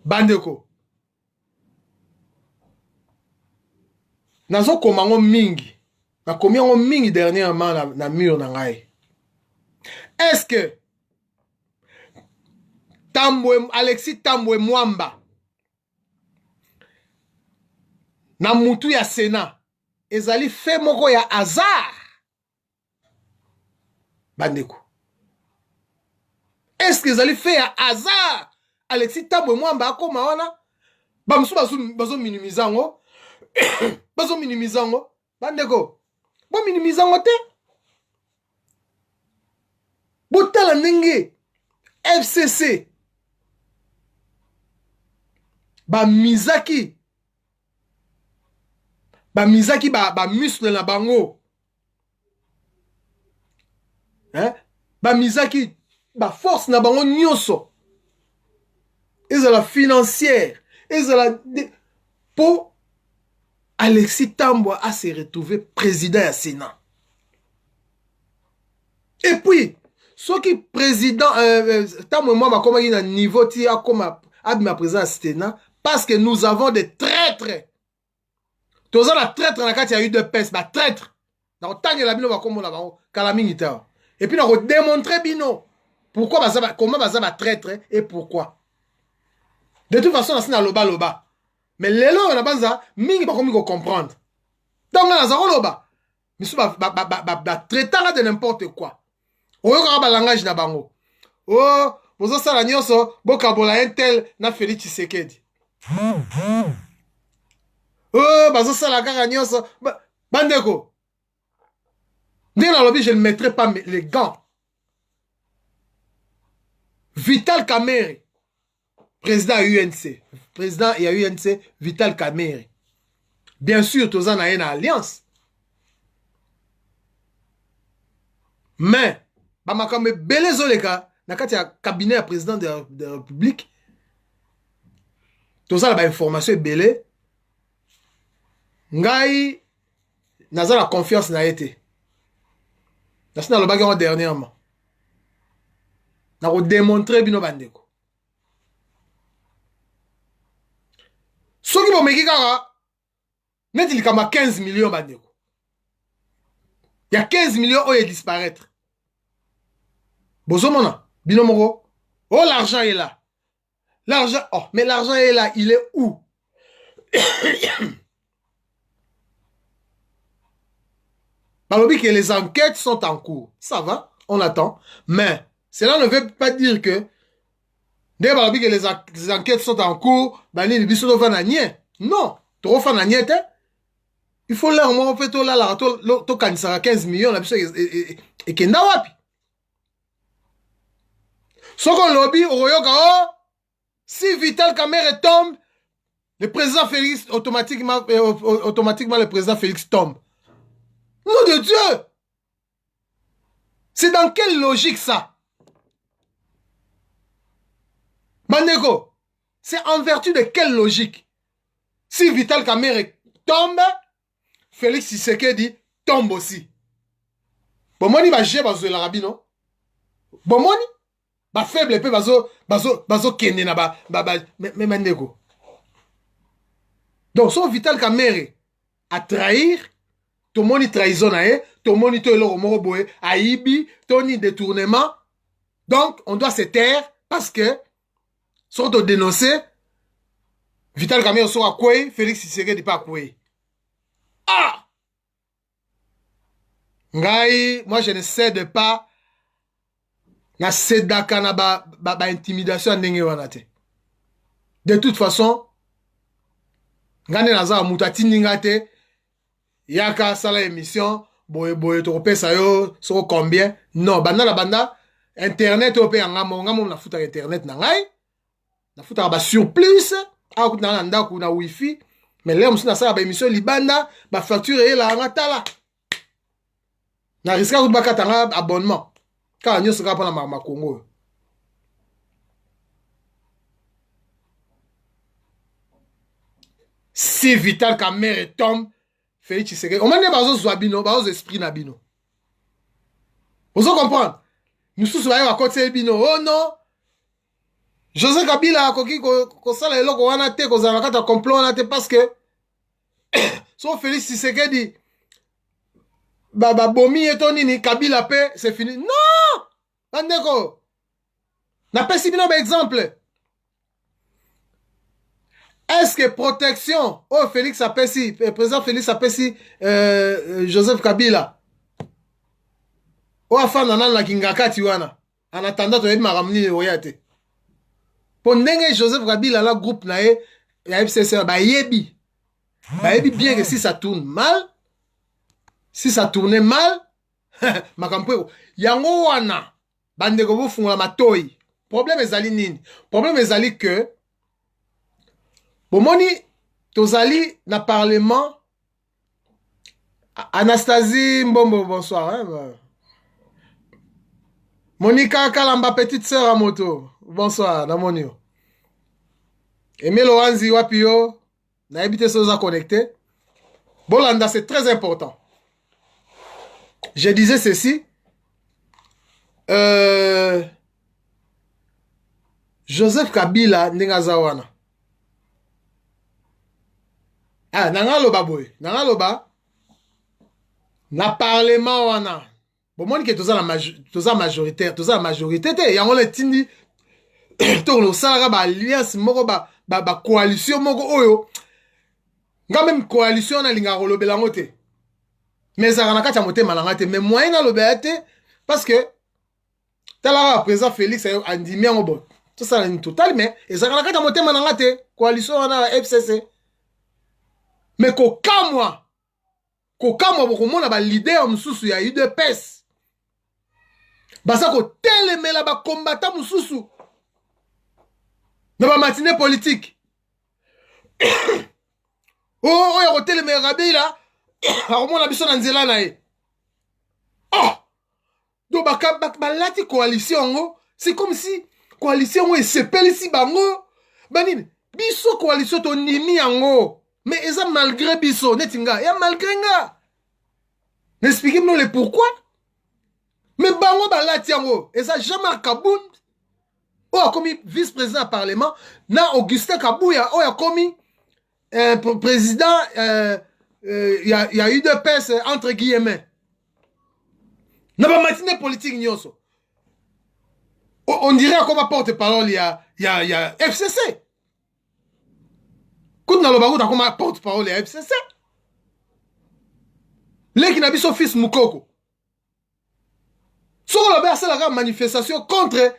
bandeko nazo komango mingi na komiango mingi dernièrement na mur na ngai est-ce que Alexis Tambwe Mwamba na mutu ya Sénat ezali fait moko ya hasard bandeko est-ce que ezali fait ya hasard Alexis Tambwe Mwamba akoma wana bamsu bazo minimizango bazo minimizango bandeko bo minimizango te botala ndenge FCC ba mizaki ba muscle na bango hein ba mizaki ba force na bango nyonso ezala financière ezala pour Alexis Tambwe a se retrouvé président ya Sénat et puis ce qui président Tambwe Mwamba comme il a niveau ti a comme abima président ya Sénat parce que nous avons des traîtres. Tous la traître na kati ya UDPS ba traître. Na otangela bino ba komona ba kala mingi ta. Et puis na ko démontrer bino pourquoi ba comment ba traître et pourquoi. De toute façon na loba. Mais lelo na banza mingi ba komi ko comprendre. Donc na za loba. Misu ba traitant de n'importe quoi. Oyo ka ba langage na bango. Oh, bozo sala nyonso bokabola intel na Félix Tshisekedi. Oh, bazo sala kaka nyonso bandeko. Dès la lobby, je ne mettrai pas les gants. Vital Kamerhe, président UNC. Président et UNC, Vital Kamerhe. Bien sûr, tous en a une alliance. Mais, Bamakame Belezoleka, na kati ya cabinet ya président de la République, tous en a information belé. Ngai, naza la confiance na été. Nasina le bagage dernièrement. Na ko démontrer bino bandeko. Soki bomeki kaka neti likama 15 millions bandeko. Il y a 15 millions qui disparaître. Bozomona, binomoko. Oh, l'argent est là. L'argent, oh, mais l'argent est là, il est où? Balobi que les enquêtes sont en cours. Ça va, on attend. Mais cela ne veut pas dire que dès balobi que les enquêtes sont en cours, bani ni biso do fananye. Non, trop fananye te. Il faut là, on fait tout là, to kanisara 15 millions, la biso et kenda wapi. Soko lobby, Oroyoka, oh, si Vital Kamerhe tombe, le président Félix, automatiquement, le président Félix tombe. Nom de Dieu! C'est dans quelle logique ça? Bandeko, c'est en vertu de quelle logique? Si Vital Kamerhe tombe, Félix Tshisekedi tombe aussi. Bomoni va gérer bazo l'Arabie, non? Bomoni? Ba faible peu bazo kende na ba mais mandeko. Donc son Vital Kamerhe a trahir, tout le monde trahison na tout le monde to eloko moko boye, aibi, toni détournement. Donc on doit se taire parce que sont de dénoncer Vital Kamerhe sera quoi, Félix Tshisekedi pas quoi. Ah! Ngai, moi je ne cède pas na sedaka na ba intimidation ndenge wana te. De toute façon, ngane naza mutati ninga te, yaka sala émission, boye to pesa yo, so combien? Non, banda internet ope ngamo na futa internet na ngai. Na futa ba surplus, a ku na ndako na wifi, mais là on na sala ba émission libanda, ba facture e la ngatala. Na risque ku bakata nga abonnement. Quand nous sommes à la Congo. Si Vital Kamerhe tombe, Félix Tshisekedi. On m'a dit que Zouabino, bazo esprit na bino. Vous comprenez? Nous sommes à côté bino. Oh non! Joseph Kabila a koki ko sala eloko wana te ko zala kata complot wana te parce que so Félix Tshisekedi bomi etonini Kabila pe c'est fini. Non! Bandeko. N'a pas si bien exemple. Est-ce que protection oh Félix Apesi, président Félix Apesi Joseph Kabila. Oh afana na kingakati wana. En attendant to yeba maramni oyate. Pendenge Joseph Kabila la groupe na ya FCC ba yebi. Ba yebi bien que si ça tourne mal, si ça tournait mal, makampo yango wana bandeko bo fungula matoi. Problème ezali nini? Problème ezali que bomoni tozali na parlement Anastasie Mbombo bonsoir hein? Monica Kalamba petite sœur à moto bonsoir na monio. Aimé Loanzi wapio na habité soza connecté. Bolanda c'est très important. Je disais ceci. Joseph Kabila Nengazawana. Ah, Nangaloba boy. Nangaloba. Na parlement wana. Bon, moi, que tu as la majoritaire. Tu as la majorité. Et on a tindi. Tu as la alliance. Ba coalition. Oyo. Nga même coalition na linga rolo belangote. Mais ça n'a pas été malangate. Mais moyen na lobéate. Parce que. Talara président Félix a dit bien au bon. Tout ça est total mais et ça n'a pas été malangate. Coalition na FCC. Mais kokamwa bokomo na ba leader mususu ya UDPS. Basa ko telemela ba combattant mususu. Na ba matinée politique. Oh ya ko telemela Kabila. Akomona biso na nzela na ye. Oh! Do ba lati coalition ngo, c'est comme si coalition ngo esepeli si bango. Banini, biso coalition to nimi yango. Mais ça malgré biso netinga, ya malgré nga. N'expliquez-moi le pourquoi. Mais bango ba lati yango, et ça Jean-Marc Kabound. Oh, comme vice-président du Parlement, na Augustin Kabouya, oh ya komi président, il y a eu de pèse entre guillemets. N'a pas matinée politique nyonso. On dirait comme porte-parole, il y a FCC. Quand on a comme porte-parole, il y a FCC. Les qui n'habitent son fils Moukoko. Sur la manifestation contre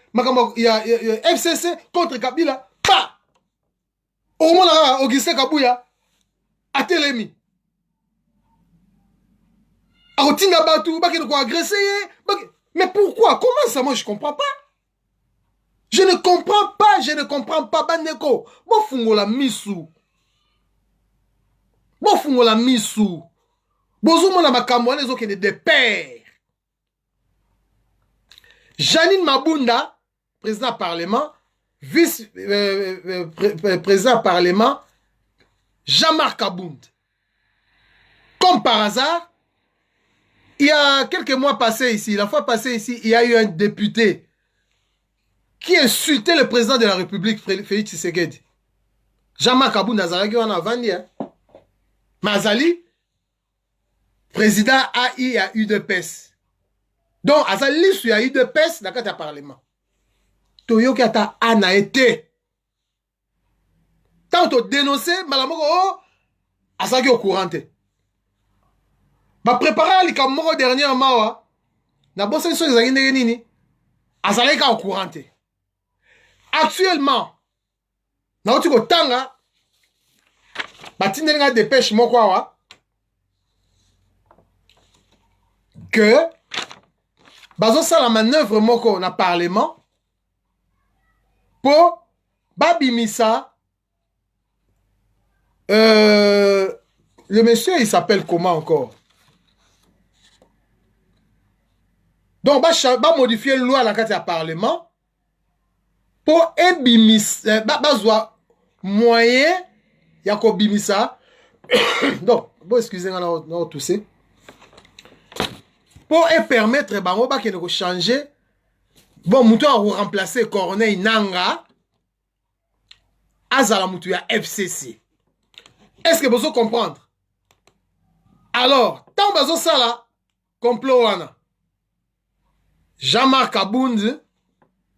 il y a FCC contre Kabila. Pas. Au moins, Augustin Kabouya a télémi. Arotina Batou, agressé. Mais pourquoi? Comment ça? Moi, je ne comprends pas. Je ne comprends pas. Bandeko. Bon, fungola misou. Bozoumou na makambo les autres des pères. Janine Mabunda, président parlement, vice-président parlement, Jean-Marc Abound. Comme par hasard, il y a quelques mois passés ici, il y a eu un député qui insultait le président de la République, Félix Tshisekedi. Jean-Marc Abound Azalaki en avant hier. Mazali, président AI a eu de pèse. Donc, Azali, il y a eu de pèse dans le parlement. Toyo qui a ana été. Tant que dénoncé, malamoko, Azali au courant. Ma préparer les moko dernièrement, na bosse so ezali ndenge nini, Azali au courant. Actuellement, na oti ko tanga, batindenga dépêche moko awa, que bazo sa la manœuvre moko na parlement pour babimisa le monsieur il s'appelle comment encore, donc ba modifier loi la carte à parlement pour ebimisa bazwa moyen ya ko bimisa donc bon excusez-moi non tousser pour permettre bango ba kene ko changer bon mouton a remplacer Corneille Nanga azala moutou ya FCC. Est-ce que vous comprendre? Alors tant bazo sala complot wana Jean-Marc Abound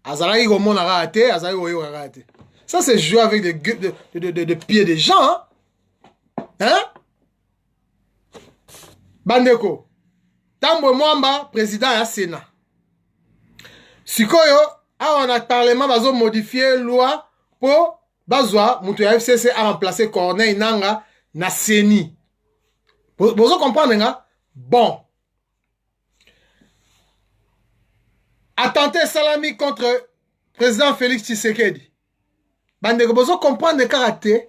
azala ko mona raté azala ko yo raté. Ça c'est jouer avec des pieds des gens hein? Bandeko Tambo Mwamba, président ya Sénat. Sikoyo, on a parlement bazo modifier loi pour bazwa mutu ya FCC a remplacer Corneille Nanga na Seni. Vous comprenez nga? Bon. Attenté salami contre président Félix Tshisekedi. Bandeko vous comprendre le caractère.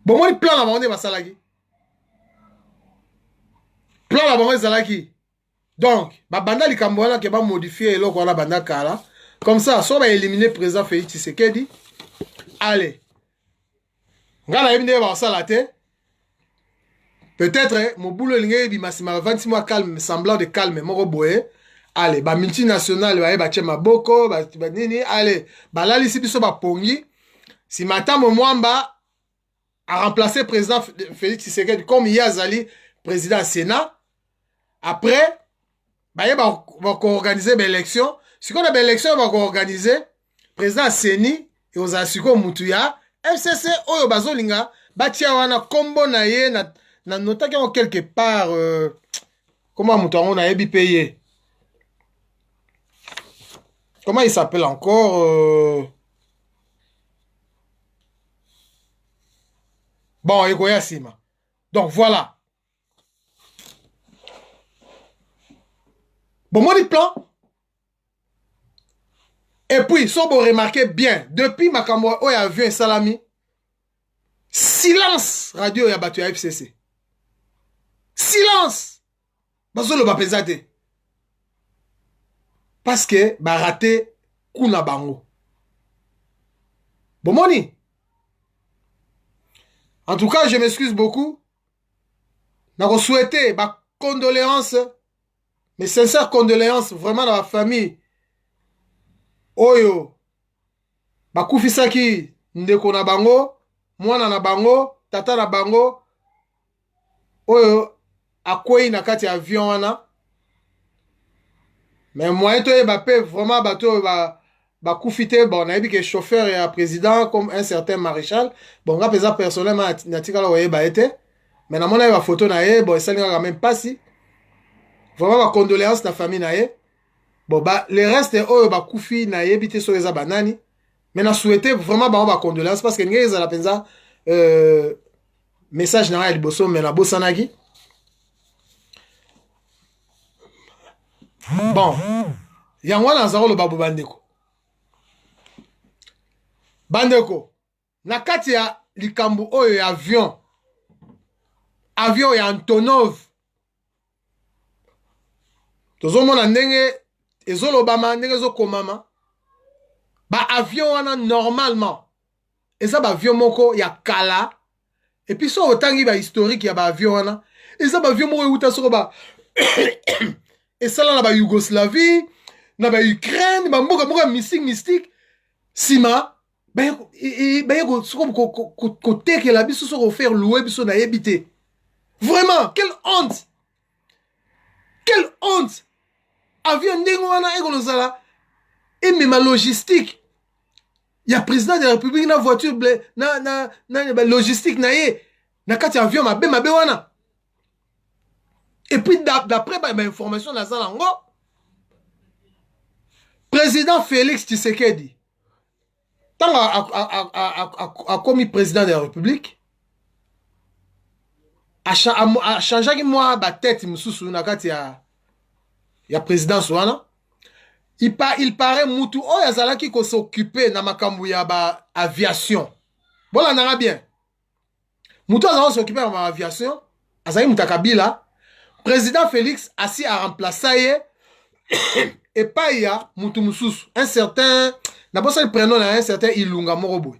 Bon moi plan la monde basalaki. Plan la bango ezalaki. Donc, banda likambo wana ke ba modifier eloko wana banda kala. Comme ça, so ba éliminer président Félix Tshisekedi. Allez. Ngala yebinde ba sala te. Peut-être mon boulot linge bi masima 26 mois calme, semblant de calme moko boye. Allez, ba multinational ba tche maboko, ba nini, allez, ba la lisi biso ba pongi. Si Matam Mwamba a remplacé président Félix Tshisekedi comme Yazali président Sénat. Après, bah, il va organiser l'élection. Si on a l'élection, on va organiser président Seni et aux Asuko Moutouya, FCC Oyo Bazolinga, Batia wana combo na ye na nota quelque part comment Moutouya on a ébi payé. Comment il s'appelle encore Bon, Ekoya Sima. Donc voilà. Bon, mon plan. Et puis, si vous remarquez bien, depuis Makambo, il y a vu un salami. Silence radio y a battu à FCC. Silence. Parce que, bah, raté, kuna bango. Bon, moni. En tout cas, je m'excuse beaucoup. Nous souhaité, bah, condoléances. Mes sincères condoléances vraiment dans la famille. Oyo. Bakufisaki ndeko na bango mwana na bango tata na bango oyo akwei na kati ya avion wana mais moyen toyeba pe vraiment bato oyo bakufi te bon nayebi ke chauffeur ya président comme un certain maréchal bon nga mpenza personnellement natikala koyeba ye te mais namona ye bafoto na ye bon esali kaka même mpasi vraiment bacondoléance na famille na ye bon le reste oyo bakufi nayebi te soki eza banani mais na souhaité vraiment bango bacondoléance parce que ndenge ezala mpenza message na nga ya liboso mais nabosanaki bon yango wana naza koloba bo bandeko na kati ya likambo oyo ya avion ya Antonov tozomona ndenge ezolobama ndenge ezokomama avion wana normalement eza avion moko ya kala et puis so otangi historique ya avion wana eza avion moko euta soko esala na Yougoslavie na Ukraine mboka moko mystique sima bayeko soko kotekela biso soko faire louer biso na yebite vraiment quelle honte avion ndenge wana ekolozala emema logistique ya président de la république na voiture na logistique na ye na kati avion mabe wana et puis d'après information na za nango président Félix Tshisekedi tant a commis président de la république a changé moi ba tête mususu na kati ya présidence wana il paraît mutu oyo azalaki ko s'occuper na makambo ya aviation bola nanga bien mutu azalaki s'occuper na aviation azali mutakabila président Félix asi a remplacé ye et pas ya mutu mususu un certain na bosa le prénom na un certain Ilunga Moroboy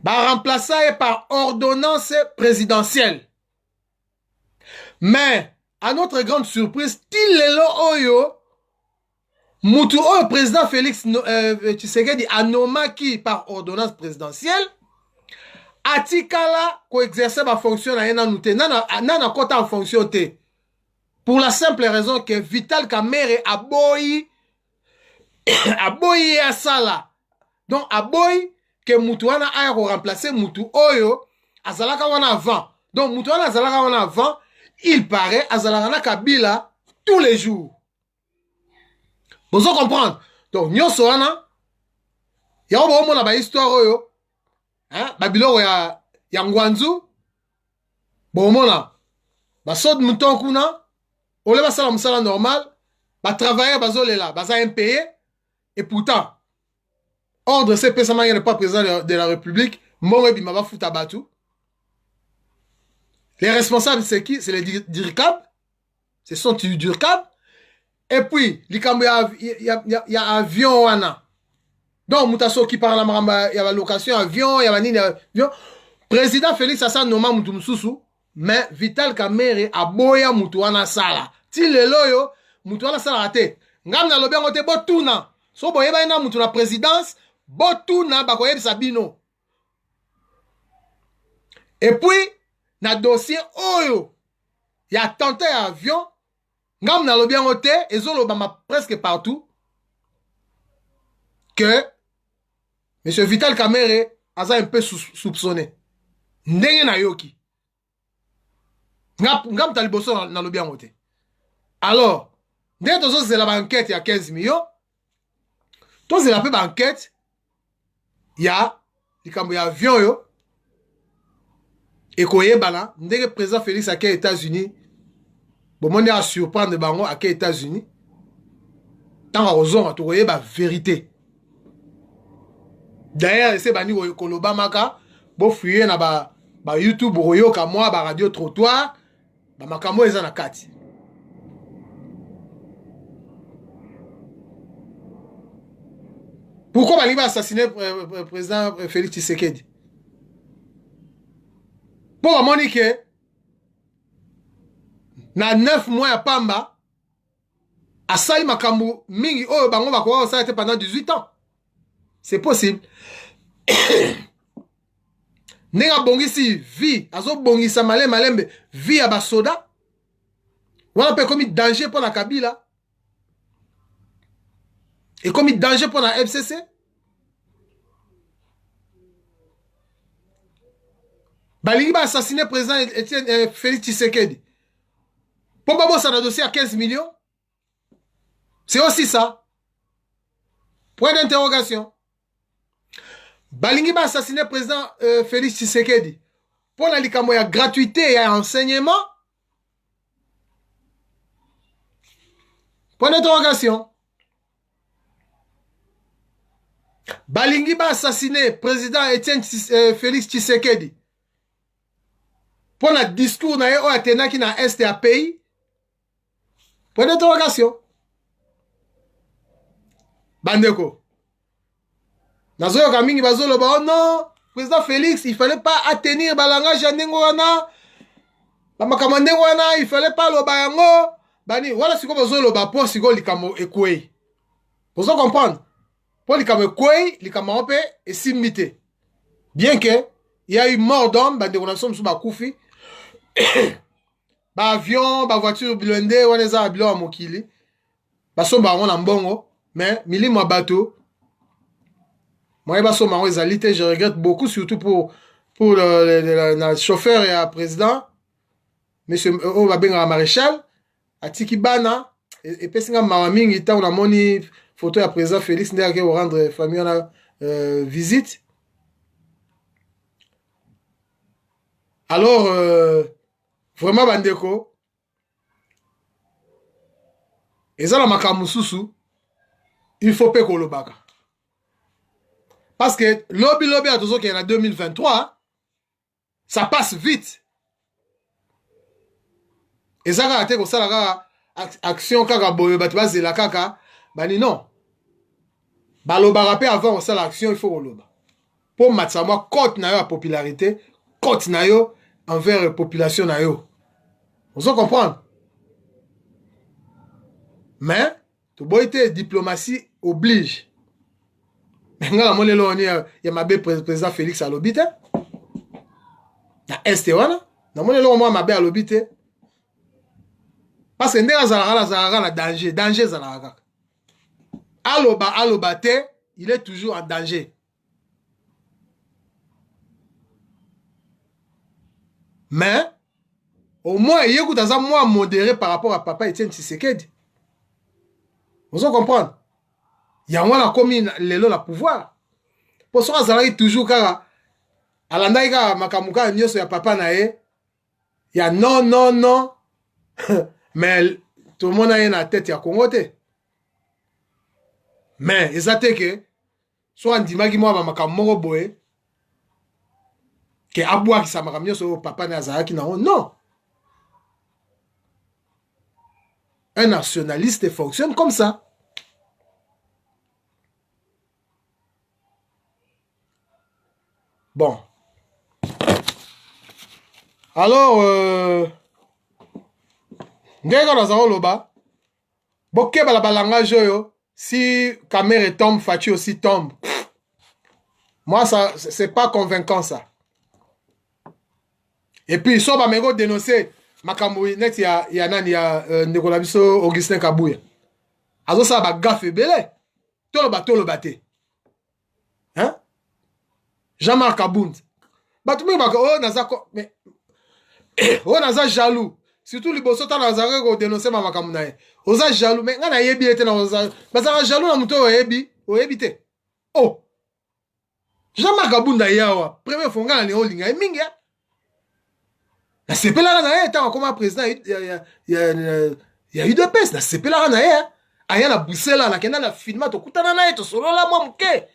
remplacé par ordonnance présidentielle mais à notre grande surprise, Tilelo Oyo, Mutu Oyo, président Félix Tshisekedi anomaki par ordonnance présidentielle, Atikala ko exercer ma fonction na yena nute, nana kota en fonction te. Pour la simple raison que Vital Kamerhe aboyi asala. Donc aboyi que Mutu wana aya ko remplacer Mutu Oyo, azalaka wana avant. Donc Mutu wana azalaka wana avant. Il paraît azalaka Kabila tous les jours. Vous en comprendre. Donc nyonso wana ya obo na ba histoire oyo hein babilo ya ngwanzu bomona ba sod muton kuna ole ba sala musala normal ba travailler bazolela baza impayé et pourtant ordre CP ça n'est pas président de la République mo ebima ba futa batu. Les responsables, c'est qui? C'est les DIRCAB. Ce sont les DIRCAB. Et puis, il y a avion. Donc, Moutasso qui parle il y a la location avion, il y a avion. Président Félix Assad Noma Moutoumsousou, mais Vital Kamerhe a boya Moutouana Sala. Ti le loyo, Moutouana Sala raté. Ngam na lobe ngote botuna. So boyeba ina Moutouna présidence, botuna bakoyeb Sabino. Et puis, na dossier oyo ya tenté avion ngam na lobi ngote ezolobama presque partout que monsieur Vital Kamerhe aza un peu soupçonné ndenge na yoki ngam taliboso na lobi ngote. Alors ndenge tozo zela ba enquête ya 15 millions tozo zela pe ba enquête ya likambo ya avion yo. Et koyebana ndenge président Félix à quels États-Unis bon monde a surprendre bango à quels États-Unis tant à ozonga to koyeba vérité. D'ailleurs c'est bani koloba maka bo fuyer na ba YouTube royo ka moi ba radio trottoir ba makamo eza na kati. Pourquoi bali ba assassiner président Félix Tshisekedi? Pour Monique, na 9 mois ya pamba, asali makambu mingi oyo bango bakwa osala pendant 18 ans. C'est possible. Nenga bongisi vie, azo bongisa malembe vie ya basoda. Wana pe komi danger pour la Kabila. Et komi danger pour la FCC. Balingi ba assassiné président Etienne Félix Tshisekedi. Pour pas ça dans dossier à 15 millions. C'est aussi ça. Point d'interrogation. Balingi ba assassiné président Félix Tshisekedi. Pour la likamo ya gratuité et enseignement. Point d'interrogation. Balingi ba assassiné président Etienne Félix Tshisekedi. Pour le discours na yo atena ki na est ya pays. Point d'interrogation. Bandeko. Nazoyo kamingi bazolo ba oh non, président Félix, il fallait pas attenir balangage ndengo wana. Ba makamande wana, il fallait pas lo bayango. Bani, wala siko bazolo ba po siko likamo ekwe. Vous comprendre? Pour likamo ekwe, likamo ope et simité. Bien que il y a eu mort d'homme, bandeko na somme sou ba koufi. Ba avion, ba voiture blindée, on les a ablés à Mokili. Ba somba on en bongo, mais mili moi bateau. Moi ba somba on ezalité, je regrette beaucoup surtout pour le chauffeur et le président. Monsieur Obabenga maréchal, atiki bana et pesinga mawamingi ta on a moni photo ya président Félix ndeke au rendre famille on a visite. Alors vraiment bandeko ezala makamususu il faut pas kolobaka parce que lobby à tozo qui est en 2023 ça passe vite ezaka ate ko sala action kaka boyo batu bazela kaka bani non balobaka pe avant on sala action il faut koloba pour matsa moi cote na yo la popularité cote na yo envers la population na yo. Vous comprenez? Mais, tout beau été diplomatie oblige. Maintenant, il y a ma belle président Félix à l'obité. Na este wana. Na ma belle à l'obité. Parce que n'est pas danger. Danger zalaka. Aloba te, il est toujours en danger. Mais, au moins, il y a un moins modéré par rapport à papa Etienne Tshisekedi. Vous comprenez? Il y a un commis le pouvoir. Pour ça, ça arrive toujours car à l'andaïga makamuka nyoso ya papa nae. Il y a non. Mais tout le monde a une tête ya kongote. Mais, ils attendent que soit on dit moi makamuko boye. Que aboua qui sa makamio so papa Nazara qui non. Un nationaliste fonctionne comme ça. Bon. Alors, ndeka Nazara loba. Boké balanga joyo. Si Kamere tombe, Fati aussi tombe. Moi, ça, c'est pas convaincant ça. Et puis, ils sont pas dénoncer Makamboui, net ya nani ya Ndekola biso Augustin Kabouya. Azo sa ba gaffe belé. Tolo bate. Hein? Jean-Marc Abound. Batumi bako oh nazako mais oh naza jaloux. Surtout liboso ta nazare ko dénoncer Makamunaye. Oza jaloux mais ngana yebi ete na oza. Bazara jaloux na muto oyebi te. Oh. Jean-Marc Abound yawa. Premier fonga na ni olinga mingi ya. La CP là na tant comme président il y a eu de peste la CP là na aya na Bruxelles na kenda na filma to kutana na to solo la moi muke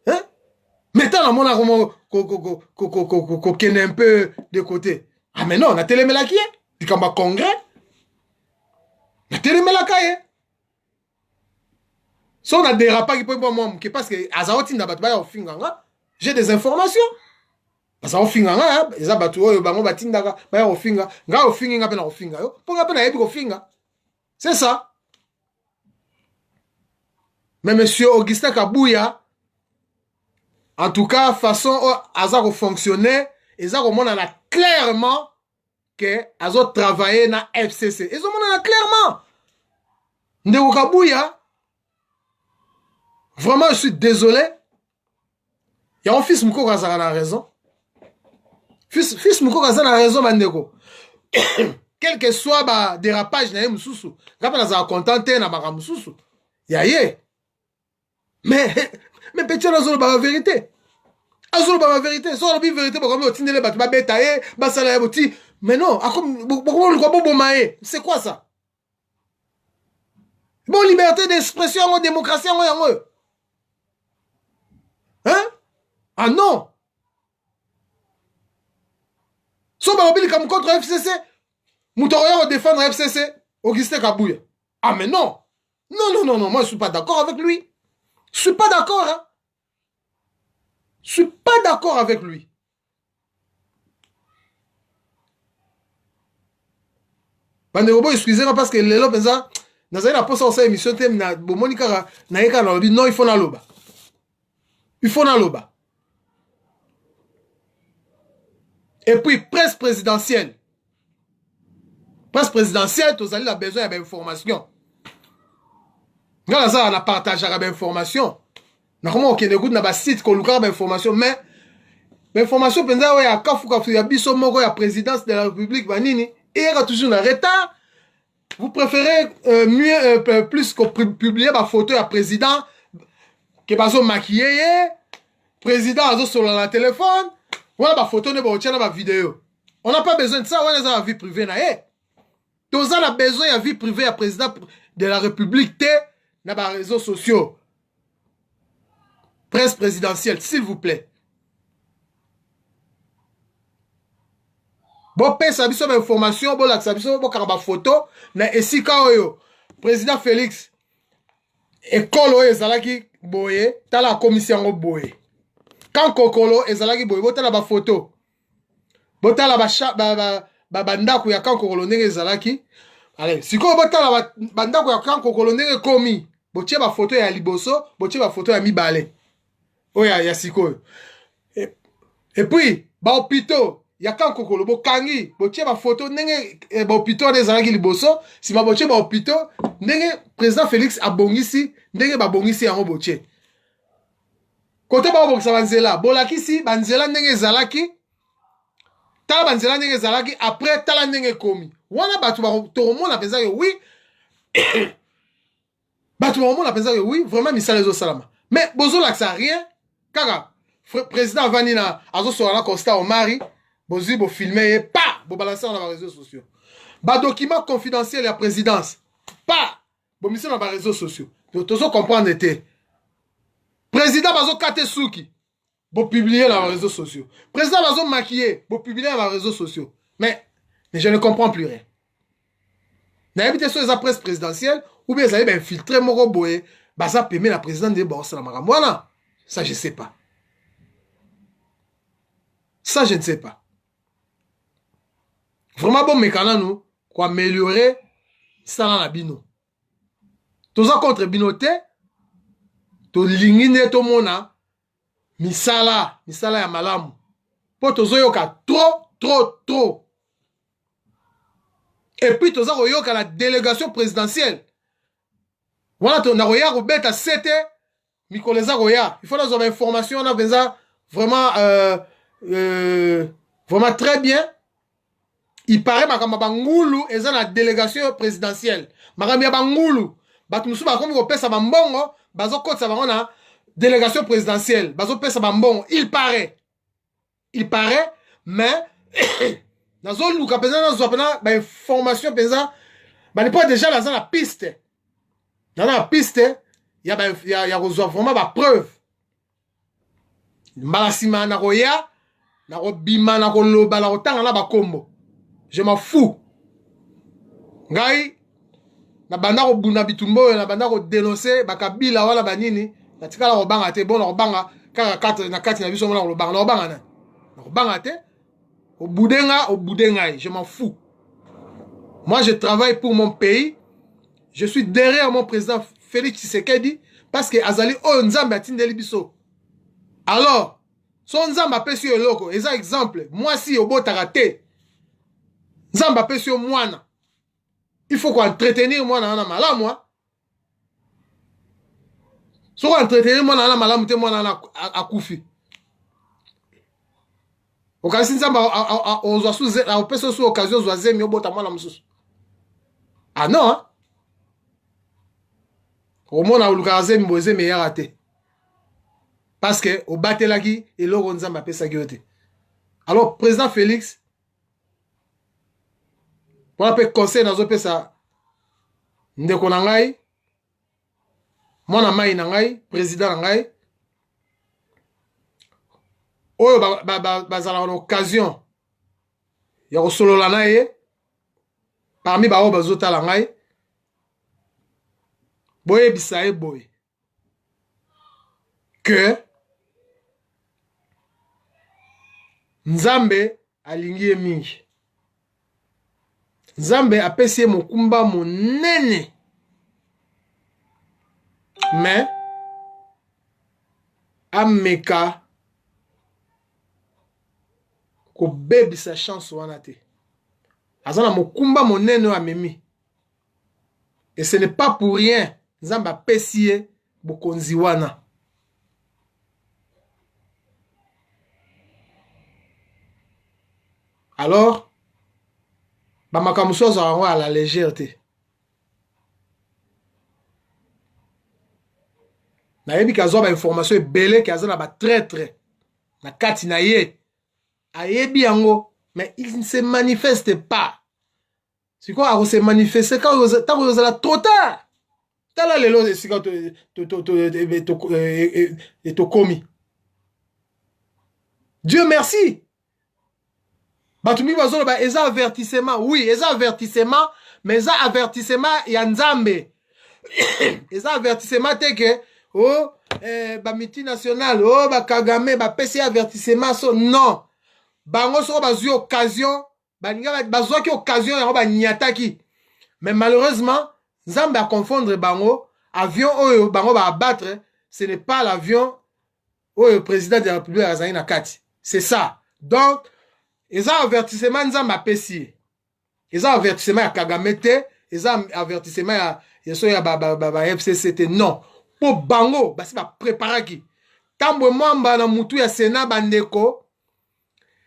hein mettons la mona ko kene un peu de côté ah mais non na telemela qui est dikamba congrès na telemela kaye so na dérapage qui peut moi muke parce que azawoti na batu ba ya ofinganga j'ai des informations. Parce que ofinga nga eza batu oyo bango batindaka baya ofinga nga ofinga nga pena ofinga yo ponga pena yebi ofinga c'est ça. Mais monsieur Augustin Kabouya En tout cas, façon Aza fonctionner, ils ont clairement que Azo travaillé dans FCC. Ils ont clairement. Ndeko Kabouya, vraiment, je suis désolé. Il y a un fils Mouko Kaza a raison. Fils Mouko Kaza a raison, Mandeko. Quel que soit le dérapage, na Moussoussou. Quand on a contenté, na Mara Moussoussou. Yaye. Mais petit, on a la vérité. On a la vérité. Si on a la vérité, on a la vérité. Mais non, c'est quoi ça? Bon, liberté d'expression, démocratie, hein? Ah non! Si on comme contre FCC, Moutoroya va défendre FCC, Augustin Kabouya. Ah mais non! Non, moi je suis pas d'accord avec lui. Je suis pas d'accord, hein? Je suis pas d'accord avec lui. Bandeko, excusez-moi parce que les lobes, dans une poste de émission, non, il faut na loba. Il faut na loba. Et puis, presse présidentielle. Presse présidentielle, tu as besoin d'informations. On a partagé l'information. Normalement, on a un site qui a l'information, mais l'information, il y a la présidence de la République, et il y a toujours un retard. Vous préférez plus que publier ma photo à président qui est maquillé, président sur le téléphone, ou ma photo ne ma vidéo. On n'a pas besoin de ça, on a la vie privée. Tous on a besoin de vie privée à président de la République dans les réseaux sociaux. Presse présidentielle, s'il vous plaît. Bon, ça a une information, bon, ça a une photo, na esika oyo, président Félix, école oyo ezalaki boye, tala commission boye. Quand Kokolo ezalaki boye, botala ba photo. Botala ba bandako ya quand Kokolo ndenge ezalaki. Allez, siko botala bandako ya quand Kokolo ndenge komi. Botie ba photo ya liboso, botie ba photo ya mibale. Oya ya siko. Et puis, ba hôpitaux ya quand Kokolo bokangi, botie ba photo ndenge ba hôpitaux ezalaki liboso, si ba botie ba hôpitaux ndenge président Félix abongisi, ndenge ba bongisi yango botie. Côté ba bongisa banzela, bolakisi banzela ndenge ezalaki. Tala banzela ndenge ezalaki après tala ndenge komi. Wana batu ba toromona penza que oui. Batu ba penza que oui, vraiment misala zo salama. Mais bozo laksa rien. Kaka président Vanina azo sur la Costa Omari. Bozi bo filmer pas bo balancer dans les réseaux sociaux. Ba document confidentiel à présidence pas bo mission dans les réseaux sociaux. Tozo comprendre était. Président bazo kate souki bo publier dans les réseaux sociaux. Président bazo maquiller bo publier dans les réseaux sociaux. Mais je ne comprends plus rien. N'habitez sur les presse présidentielle ou bien vous avez infiltré moko boye baza permet la présidente de Borsa la Maramwana. Ça je sais pas. Ça je ne sais pas. Vraiment bon mécanisme nous pour améliorer ça dans la bino. Tous en contre binoté, to lingine to mona misala ya malamu. Po tozo yoka trop. Et puis tozo yoka la délégation présidentielle. Voilà to na roya robeta 7 mikoleza roya. Il faut nous avoir information on a besoin vraiment vraiment très bien. Il paraît que Bangulu est dans la délégation présidentielle. Magami Bangulu, Batumusu Bakomi ko pesa bambongo, bazo kotsa bangona délégation présidentielle, bazo pesa bambongo. Il paraît, mais nazo luka pesa nazo pena ba information pesa, ba n'est pas déjà dans la piste. Dans la piste, il y a vraiment ba preuve. Malasima na roya, na robima na koloba na otanga na ba kombo. Je m'en fous. Ngai, na banda ko buna bitumbo, na banda ko dénoncer, bakabila wala banini, na tikala ko banga te, bon na banga, kaka kati na biso mona ko banga, na banga na. Na banga te, au boudenga, je m'en fous. Moi, je travaille pour mon pays. Je suis derrière mon président Félix Tshisekedi, parce que Azali o nzambe atindeli biso. Alors, so nzambe apesi yo eloko, eza exemple, mwasi obotaka te. Nzambe apesi yo mwana. Il faut qu'on entretenir mwana wana malamu. So qu'on entretenir mwana wana malamu te mwana wana akufi. Okasi nzambe ozwa suze, apesi su occasion zwa zemi obota mwana mususu. Ah non, hein? Au moins, on a eu un meilleur raté. Parce que, au batelaki, et là, on a appelé ça. Alors, président Félix, pour appeler conseil dans le ça, ndeko nangai, mwana mai nangai, président nangai, oyo bazala l'occasion, ya solo la naie, parmi bao bazota langai, boye bisaye boye que Nzambe alingi mingi. Nzambe apesi mokumba monene. Mais ameka ko bebi sa chance wana te. Azana mokumba monene amemi. Et ce n'est pas pour rien. Nzambe apesi bokonzi wana. Alors, bamakamuso azo à la légèreté. Nayebi kazo ba information ebele ki azana ba traître na kati na ye. Ayebi yango, mais il ne se manifeste pas. C'est quoi à se manifester quand vous êtes trop tard. Tala lelo esika to komi. Dieu merci. Batumi bazolo ba eza avertissement. Oui, eza avertissement, mais eza avertissement ya Nzambe. Eza avertissement te que oh ba multinational, oh ba Kagame, ba PC avertissement so non. Bango so ba zu occasion, baninga bazwa ki occasion ya ba nyataki. Mais malheureusement, Nzambe a confondre bango avion oyo bango ba abattre, ce n'est pas l'avion oyo président de la République azali na kati. C'est ça. Donc eza avertissement Nzambe apesi. Eza avertissement ya Kagame te, eza avertissement ya so ya ba FCC te non. Po bango basi ba préparaki. Tambwe mwamba na mutu ya Sénat bandeko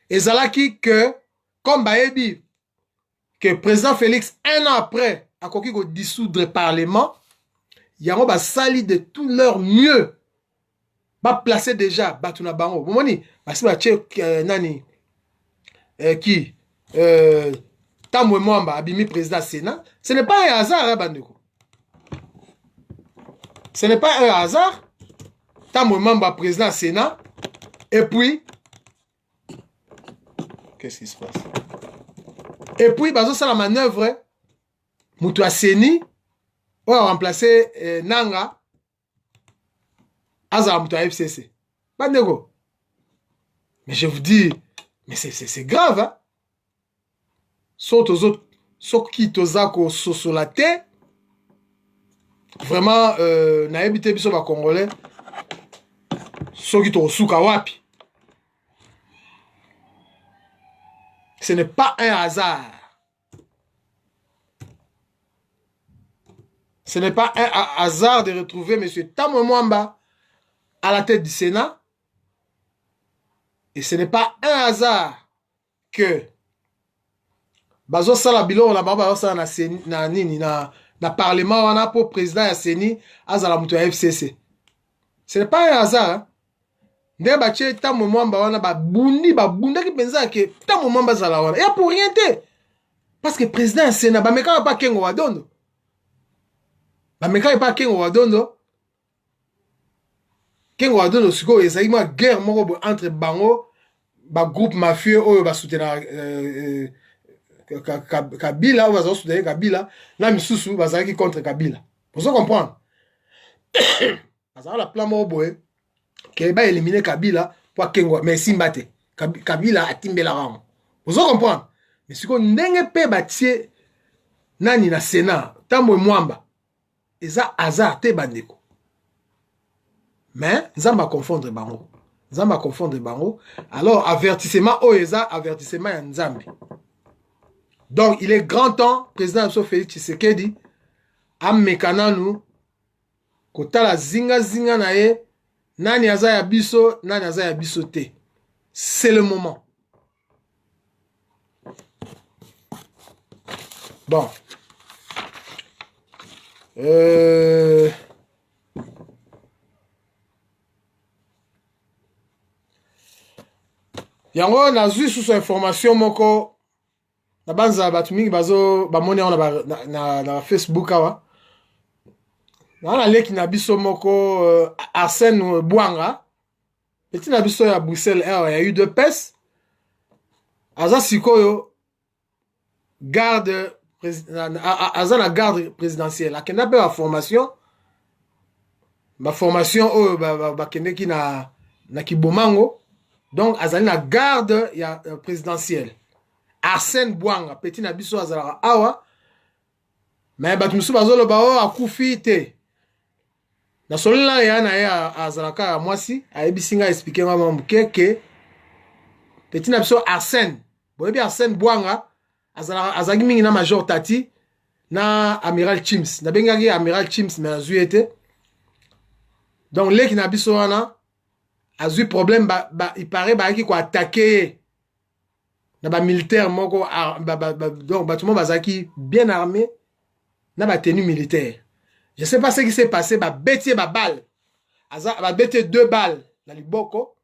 ezalaki que comme baebi que président Félix un an après a koki ko dissoudre le parlement, yango ba sali de tout leur mieux. Ba placer déjà batuna bango. Bomoni basi ba che nani qui Tamwe Mwamba abimi président Sénat, ce n'est pas un hasard, hein, bandeko. Ce n'est pas un hasard. Tamwe Mwamba président Sénat, et puis, qu'est-ce qui se passe? Et puis, bazo ça la manœuvre, Moutou Seni, on a remplacé Nanga, Azar Moutou FCC. Bandeko. Mais je vous dis, mais c'est grave, hein? Sauf aux autres, sauf qui tozako sosolate, vraiment, na ebité biso ba Congolais, sauf qui tosuka wapi. Ce n'est pas un hasard. Ce n'est pas un hasard de retrouver M. Tamwe Mwamba à la tête du Sénat. Et ce n'est pas un hasard que bazo sala bilo na baba sala na seni na nini na parlement wana pour président ya Seni azala mutu ya FCC. Ce n'est pas un hasard. Hein? Nde ba che Tamwe Mwamba wana ba bunda ki penza ke Tamwe Mwamba zala wana. Et pour rien te. Parce que président ya Sénat ba meka pa kengo wadondo. Ba meka pa kengo wadondo. Kengo wadondo siko ezali ma guerre moko entre bango ba groupe mafieux oyo ba soutenir Kabila ou bazali soutenir Kabila na misusu bazali contre Kabila. Vous comprenez? Bazali la plan moko boye ke ba éliminer Kabila pour kengo mais simbate. Kabila atimbela rango. Vous comprenez? Mais siko ndenge pe batie nani na Sénat Tamwe Mwamba eza hasard te bandeko. Mais Nzamba confondre bango. Nzambe confondre bango. Alors avertissement Oeza, avertissement ya Nzambe. Donc il est grand temps président Félix Tshisekedi amekana nous kotala zinga zinga na ye nani aza ya biso nani aza ya biso te. C'est le moment. Bon. Yango nazwi sous information moko na banza batu mingi bazo bamoni na Facebook awa. Na leki na biso moko Arsène Bouanga. Petit na biso ya Bruxelles awa ya UDPS. Aza sikoyo garde aza na garde présidentielle. Akenda pe la formation. Ma formation bakende ki na Kibomango. Donc azali na garde ya présidentielle. Arsène Bouanga petit na biso azala awa. Mais batu musu bazolo ba akufi te. Na solila ya na ya azalaka ya mwasi ayebisinga expliquer mama mukeke petit na biso Arsène. Boyebi Arsène Bouanga azalaki mingi na Major Tati na Amiral Chims. Na bengaki Amiral Chims mais azui été. Donc leki na biso wana azui problème il paraît ki ko attaquer na ba militaire moko donc batumo bazaki bien armé na ba tenue militaire. Je sais pas ce qui s'est passé ba bêtier ba balle. Ba bêtier 2 balles na liboko.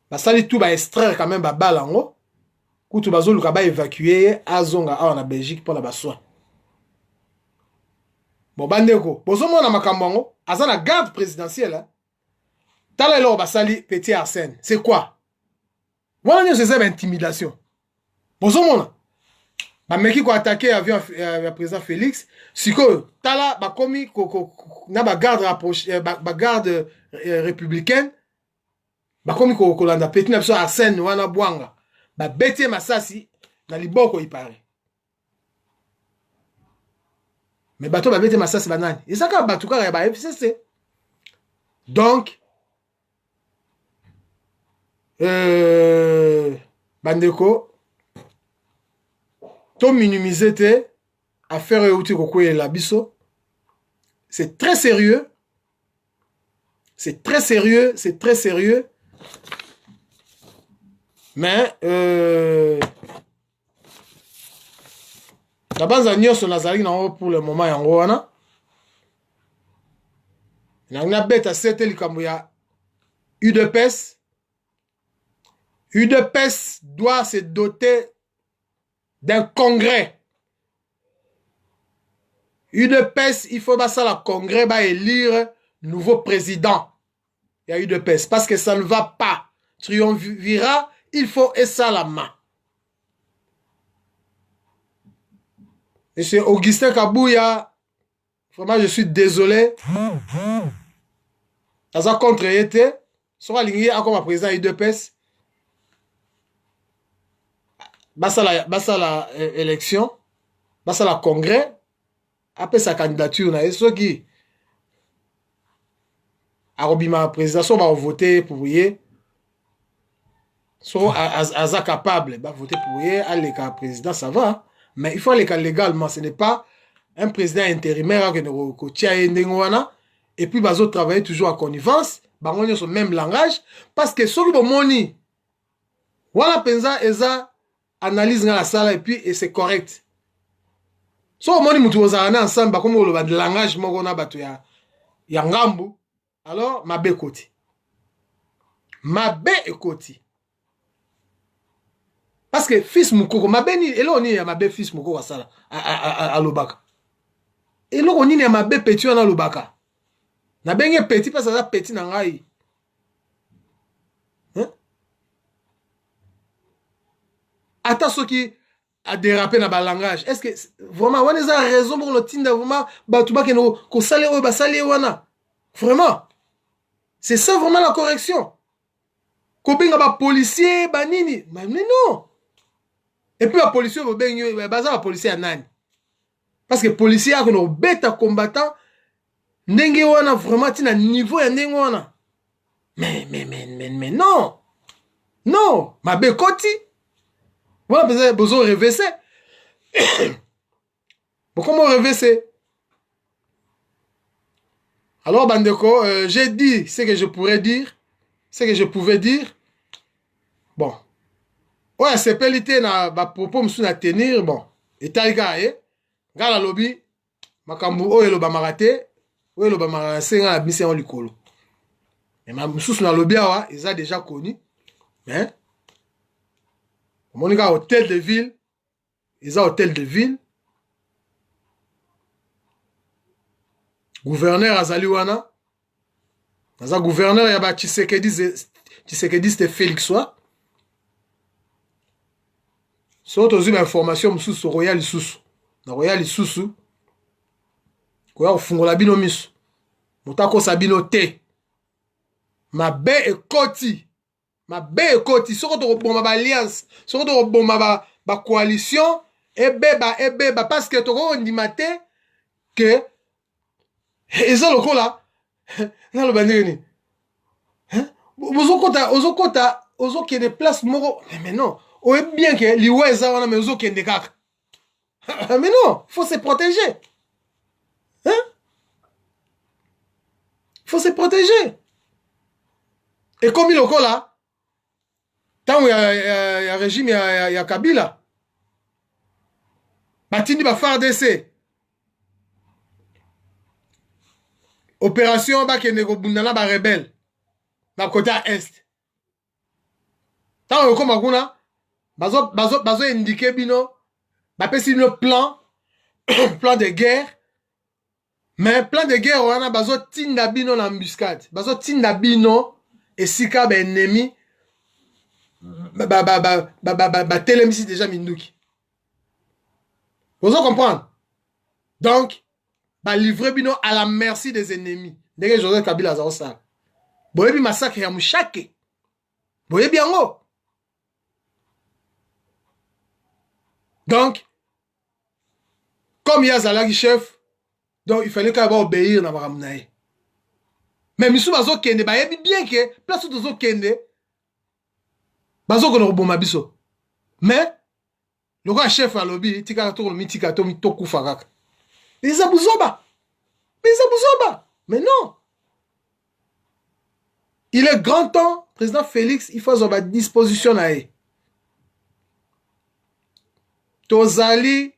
Ba sali tout ba extraire quand même ba balle en haut. Koutou bazo luka ba évacuer azonga awa na Belgique pour la baswa. Bon bandeko, bozo mona makambo ngo aza na garde présidentielle hein. Tala elo basali petit Arsène, c'est quoi? Wana c'est ça intimidation. Bozo mona ba meki ko attaquer avion ya président Félix, siko tala ba komi na ba garde rapproché ba garde républicaine ba komi ko landa petit na biso Arsène wana Bouanga. Ba bêtier masasi na liboko ipare. Mais bateau ba bêtier masasi banani. Isaka batuka ya ba FCC. Donc bandeko to minimiser te affaire euti kokoye la biso. C'est très sérieux. C'est très sérieux, c'est très sérieux. Mais la base nyonso nazali na pour le moment yango wana. Na beta sete likambo ya UDPS. UDPS doit se doter d'un congrès. UDPS, il faut ça la congrès va élire nouveau président. Il y a UDPS parce que ça ne va pas. Triomvirat, il faut et ça la main. Monsieur Augustin Kabouya, vraiment je suis désolé. Ça contre été, sera aligné comme président UDPS. Basa la élection, basa la congrès, après sa candidature, na ce qui a robima président, soit va voter pour vous, soit à capable, va voter pour vous, à l'écart président, ça va, mais il faut l'écart légalement, ce n'est pas un président intérimaire que nous avons, et puis bazo travailler toujours en connivence, on est sur le même langage, parce que sur le moni, voilà penza eza analyse dans la salle et puis et c'est correct. So au moins nous tous ensemble comme le langage moko na bato ya ngambu alors mabe koti. Mabe ekoti. Parce que fils mukoko mabe ni eloni ya mabe fils mukoko wa sala a lobaka. Eloko ni ya mabe petit na lobaka. Na benge petit parce que ça petit na ngai. Attends ce qui a dérapé dans le langage. Est-ce que vraiment, on a raison pour le tinda vraiment, batuba que nous sale ou basale wana. Vraiment. C'est ça vraiment la correction. Kobinga ba policier banini, mais non. Et puis la policier baza la policier nani. Parce que policier a nos bêta combattant ndenge wana vraiment tina niveau ya ndenge wana. Mais non. Non. Ma bekoti. Voilà, besoin de reverser. Comment reverser? Alors, Bandeko, j'ai dit ce que je pourrais dire. Ce que je pouvais dire. Bon. Ouais, c'est pelité na ba propos msu na tenir. Bon. Et taïga, Gala lobby. Makambu oyo lo ba marate. Oyo lo ba marase nga mise en likolo. Mais ma msusu na lobby awa, ils ont déjà connu. Hein? Monika hôtel de ville. Ils ont hôtel de ville. Gouverneur azali wana. Naza gouverneur yaba Tshisekedi c'était Félix wa. So tozi ba information msusu Royal Lisusu. Na Royal Lisusu. Koya ofungola bino miso. Motako sabino te. Mabe ekoti. Mabe ekoti. Soko to bomba ba alliance. Soko to bomba ba coalition. Ebeba. Parce que to ko ndimate que eza lokola. Na lo bandini. Hein? Ozo kende place moko. Mais non. On est bien que liwe eza wana mais ozo kende kaka. Mais non, faut se protéger. Hein? Faut se protéger. Et comme il est là, tant il y a régime, il y a Kabila. Batindi va faire d'essai. Opération Bakeneko Bundana ba rebelle. Dans le côté est. Tant il y a comme Akuna, bazo indiqué bino, bapesi no plan, plan de guerre. Mais plan de guerre, on a bazo tinda bino l'embuscade. Bazo tinda bino et sika ba ennemi. Télémissi déjà Minduki. Vous comprenez? Donc, livrer bino à la merci des ennemis. Dès que Joseph Kabila a ça. Boyebi massacre ya mouchake. Boyebi yango. Donc, comme il y a Zalagi chef, donc il fallait qu'il obéir dans Maramnaï. Mais Missou Bazo Kende, bah yebi bien que place où Bazo Kende, Bazo Kono Boma Biso. Mais le roi chef à lobby, tika to mi tika to mi toku farak. Les abouzoba. Mais non. Il est grand temps, président Félix, il faut avoir disposition à eux. Tozali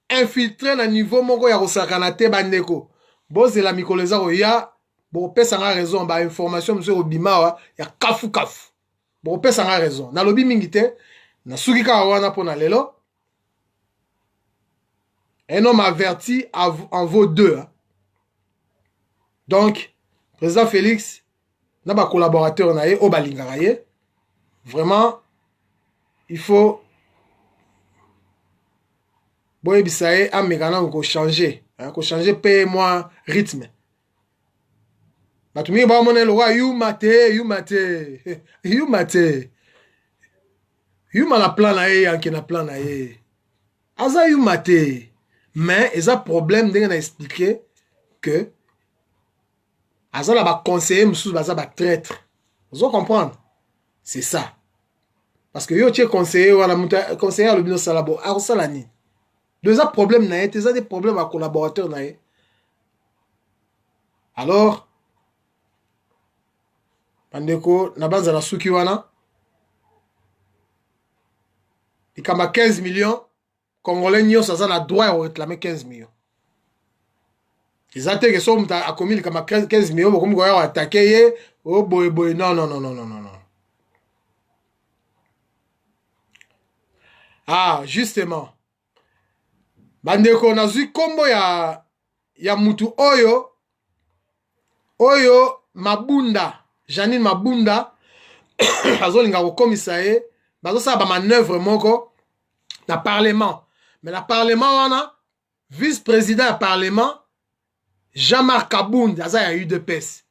infiltré na niveau moko ya kosakanate bandeko. Boze la mikoleza ya bo pesa nga raison ba information monsieur Obima ya kafu. Bo pesa nga raison. Na lobi mingite na sukika wana pona lelo. Un homme averti en vaut deux. Hein. Donc, président Félix, na ba collaborateur na ye o balingara ye. Vraiment, il faut boye bisaye a mekana ko changer, hein, ko changer paye moi rythme. Batumi ba mona lo wa you mate. You la plan na ye anki na plan na ye. Aza you mate. Mais eza problème de na expliquer que aza la ba conseiller msou baza ba traître. Vous comprendre? C'est ça. Parce que yo tie conseiller wala muta conseiller le bino salabo a salani. Deux problèmes na été, des problèmes à collaborateurs na. Alors, Pandeko, na banza na suki wana, il y a 15 millions, Congolais n'y ont pas droit à réclamer 15 millions. Ils ont été que sont à commis il y a 15 millions, comme quoi attaqué, oh boy, non. Ah, justement. Bandeko nazui kombo ya mutu oyo Mabunda, Janine Mabunda azolinga ko komisa ye bazo sa ba manœuvre moko na parlement. Mais na parlement wana vice-président à parlement Jean-Marc Kabunda aza ya UDPS.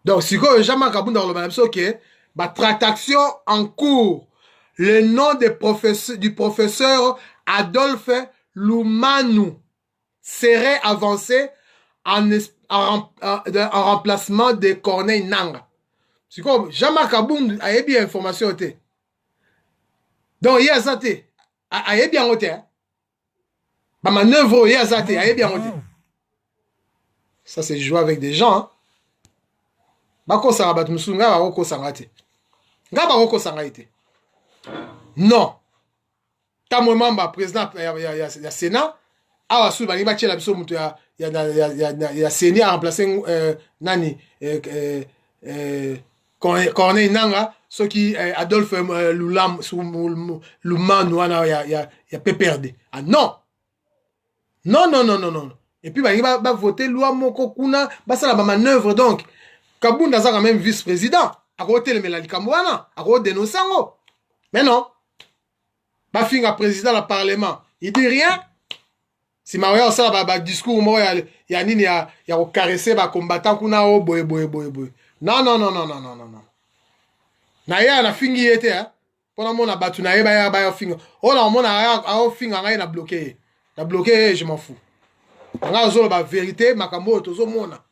Donc si Jean-Marc Kabunda le même OK, ba traction en cours. Le nom du professeur Adolphe Lumanu serait avancé en remplacement de Corneille Nanga. C'est comme Jean-Marc Aboum a bien information. Donc, il y a ça. A bien noté. Ma manœuvre, il y a ça. A bien noté. Ça, c'est jouer avec des gens. Hein. Bako Sarabat Musunga, Bako Sangate. Bako Sangate. Non. Tant membre président, il y a Sénat. Ah, il y a Sénat à remplacer Nani. Corneille Nanga, ceux qui Adolphe Loulam, Louman, il y a PPRD. Ah non! Non, non, non, non, non. Et puis, il va voter loi Moko Kuna, ça la manœuvre donc. Kaboun a quand même vice-président. À côté le Melali Kambouana, à côté de nos sango. Mais non. Bafinga président du Parlement. Il dit rien. Si Maria ça ba discours moi il y a nini ya caresser ba combattant kuna o boy. Non non non non non non non. Na ya na fingi yete hein. Pona mona batu na ya ba finga. Oh na mona a finga ngai na bloqué. Na bloqué je m'en fous. Nga zolo ba vérité makambo tozo mona.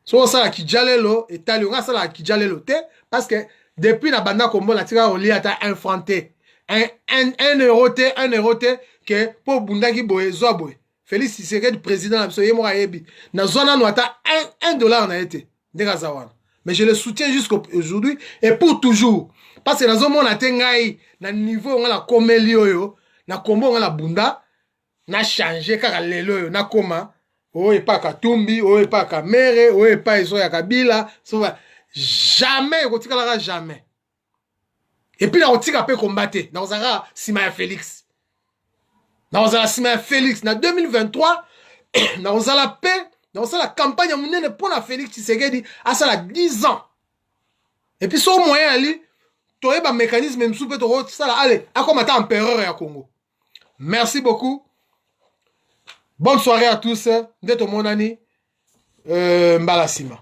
So ça la kijalelo et tali nga ça la kijalelo te parce que depuis la banda kombo na tika oli ata infanté. Un euro te que pour bundaki boye zo boye. Félix Tshisekedi président na biso yemo ayebi. Na zona no ata $1 na été. Ndeka zawana. Mais je le soutiens jusqu'aujourd'hui et pour toujours. Parce que na zo mona te ngai na niveau nga la komeli oyo, na kombo nga la bunda na changer kaka lelo oyo na koma oye pa Katumbi, oye pa Kamere, oye pa iso ya Kabila, so jamais kotikala jamais. Et puis, on a peu combattre. Dans un Sima Félix. Dans un Sima Félix. En 2023, dans la paix, dans la campagne, on a pour la Félix Tshisekedi à ça 10 ans. Et puis, son moyen, ali, tu as un mécanisme, même sous peut ça allez, à comme attends empereur à Congo. Merci beaucoup. Bonne soirée à tous. D'être mon ami. Mbalasima.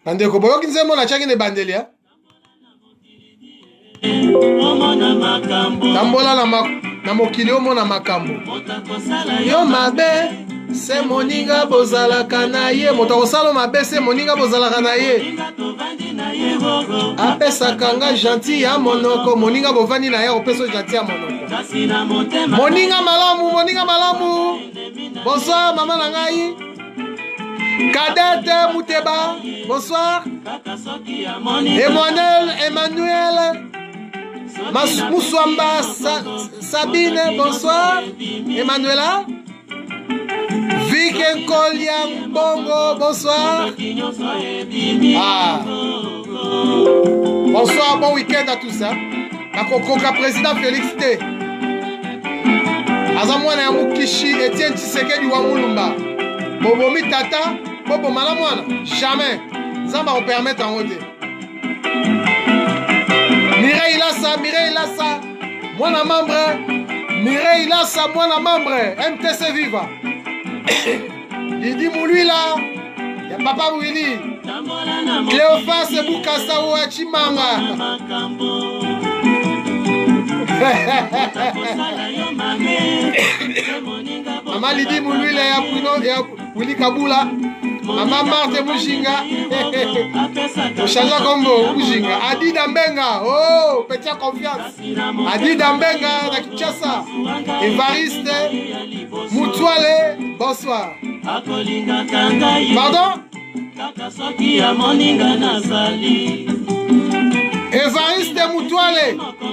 Bandeko boyoki nzembo na chaki ne bandeli hein. Tambola na mokili omona makambo. Yo mabe se moninga bozalaka na ye. Moto akosala mabe se moninga bozalaka na ye. Apesaka nga gentil ya monoko. Moninga bovandi na ye opeso gentil ya monoko. Moninga malamu. Bonsoir mama na ngai. Cadette Mouteba, bonsoir. Emmanuel, Moussouamba, Sabine, bonsoir. Emmanuela. Vic Nkolian Bongo, bonsoir. Ah. Bonsoir, bon week-end à tous. La Kokoka président Félix T. Azamwana Mukishi, Etienne Tshisekedi Wamulumba. Bobomi tata, bobo malamwana, jamais. Zamba on permet en haute. Mireille Lassa, moi membre. Mireille Lassa, moi membre. MTC Viva. Didi Moului là. Y'a papa Willy. Cléophas Boukassa Ouachimanga. Maman Lidi Moului là, y'a Willy Kabula. Maman Marthe Mouchinga. Oshanja Kombo Mouchinga. Adi Dambenga. Oh, petit confiance. Adi Dambenga na Kinshasa. Évariste Moutouale. Bonsoir. Pardon? Évariste Moutouale.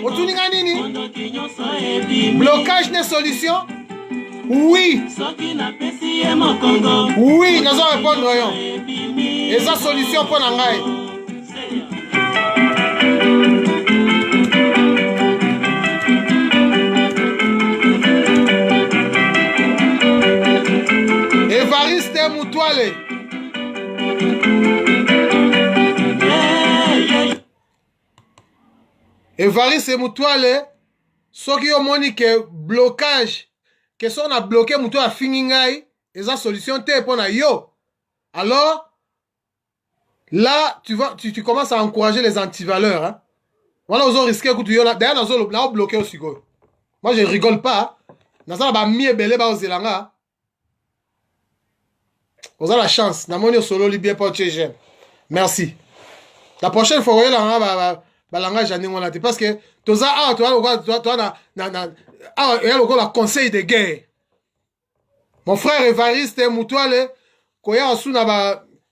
Otuninga nini? Blocage des solutions? Oui. Oui, nous allons répondre. Et sa solution pour Nangaï. Évariste Moutouale. Évariste Moutouale. Ce qui est monique blocage. Que si on a bloqué Moutou à Fingingai, et sa solution t'es pour yo. Alors, là, tu commences à encourager les antivaleurs. Hein. Voilà, ils ont risqué que tu y en d'ailleurs, ils ont bloqué aussi. Moi, je rigole pas. Dans ça, bah, mi belé, bah, aux élanga. Vous avez la chance. Namoni au solo bien pour j'aime. Merci. La prochaine fois, vous voyez la langage j'en ai parce que tu as le conseil de guerre. Mon frère Evariste Moutouale, quand il y a un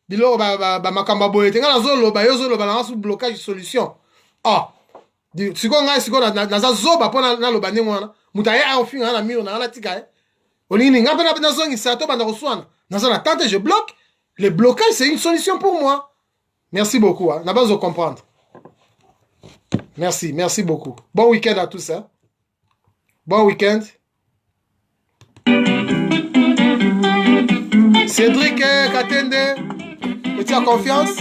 biloko makamba boye tenga nazoloba yozoloba na su blocage solution ah siko ngai siko naza zoba pona na loba ndenge wana muta ya ofinga na miro na tika olingi ngapa na nazongisa to banda koswana naza na tante je bloque le blocage c'est une solution pour moi. Merci beaucoup hein. Na base de comprendre. Merci beaucoup. Bon week-end à tous hein. Bon week-end. Cédric Katende, tu as confiance?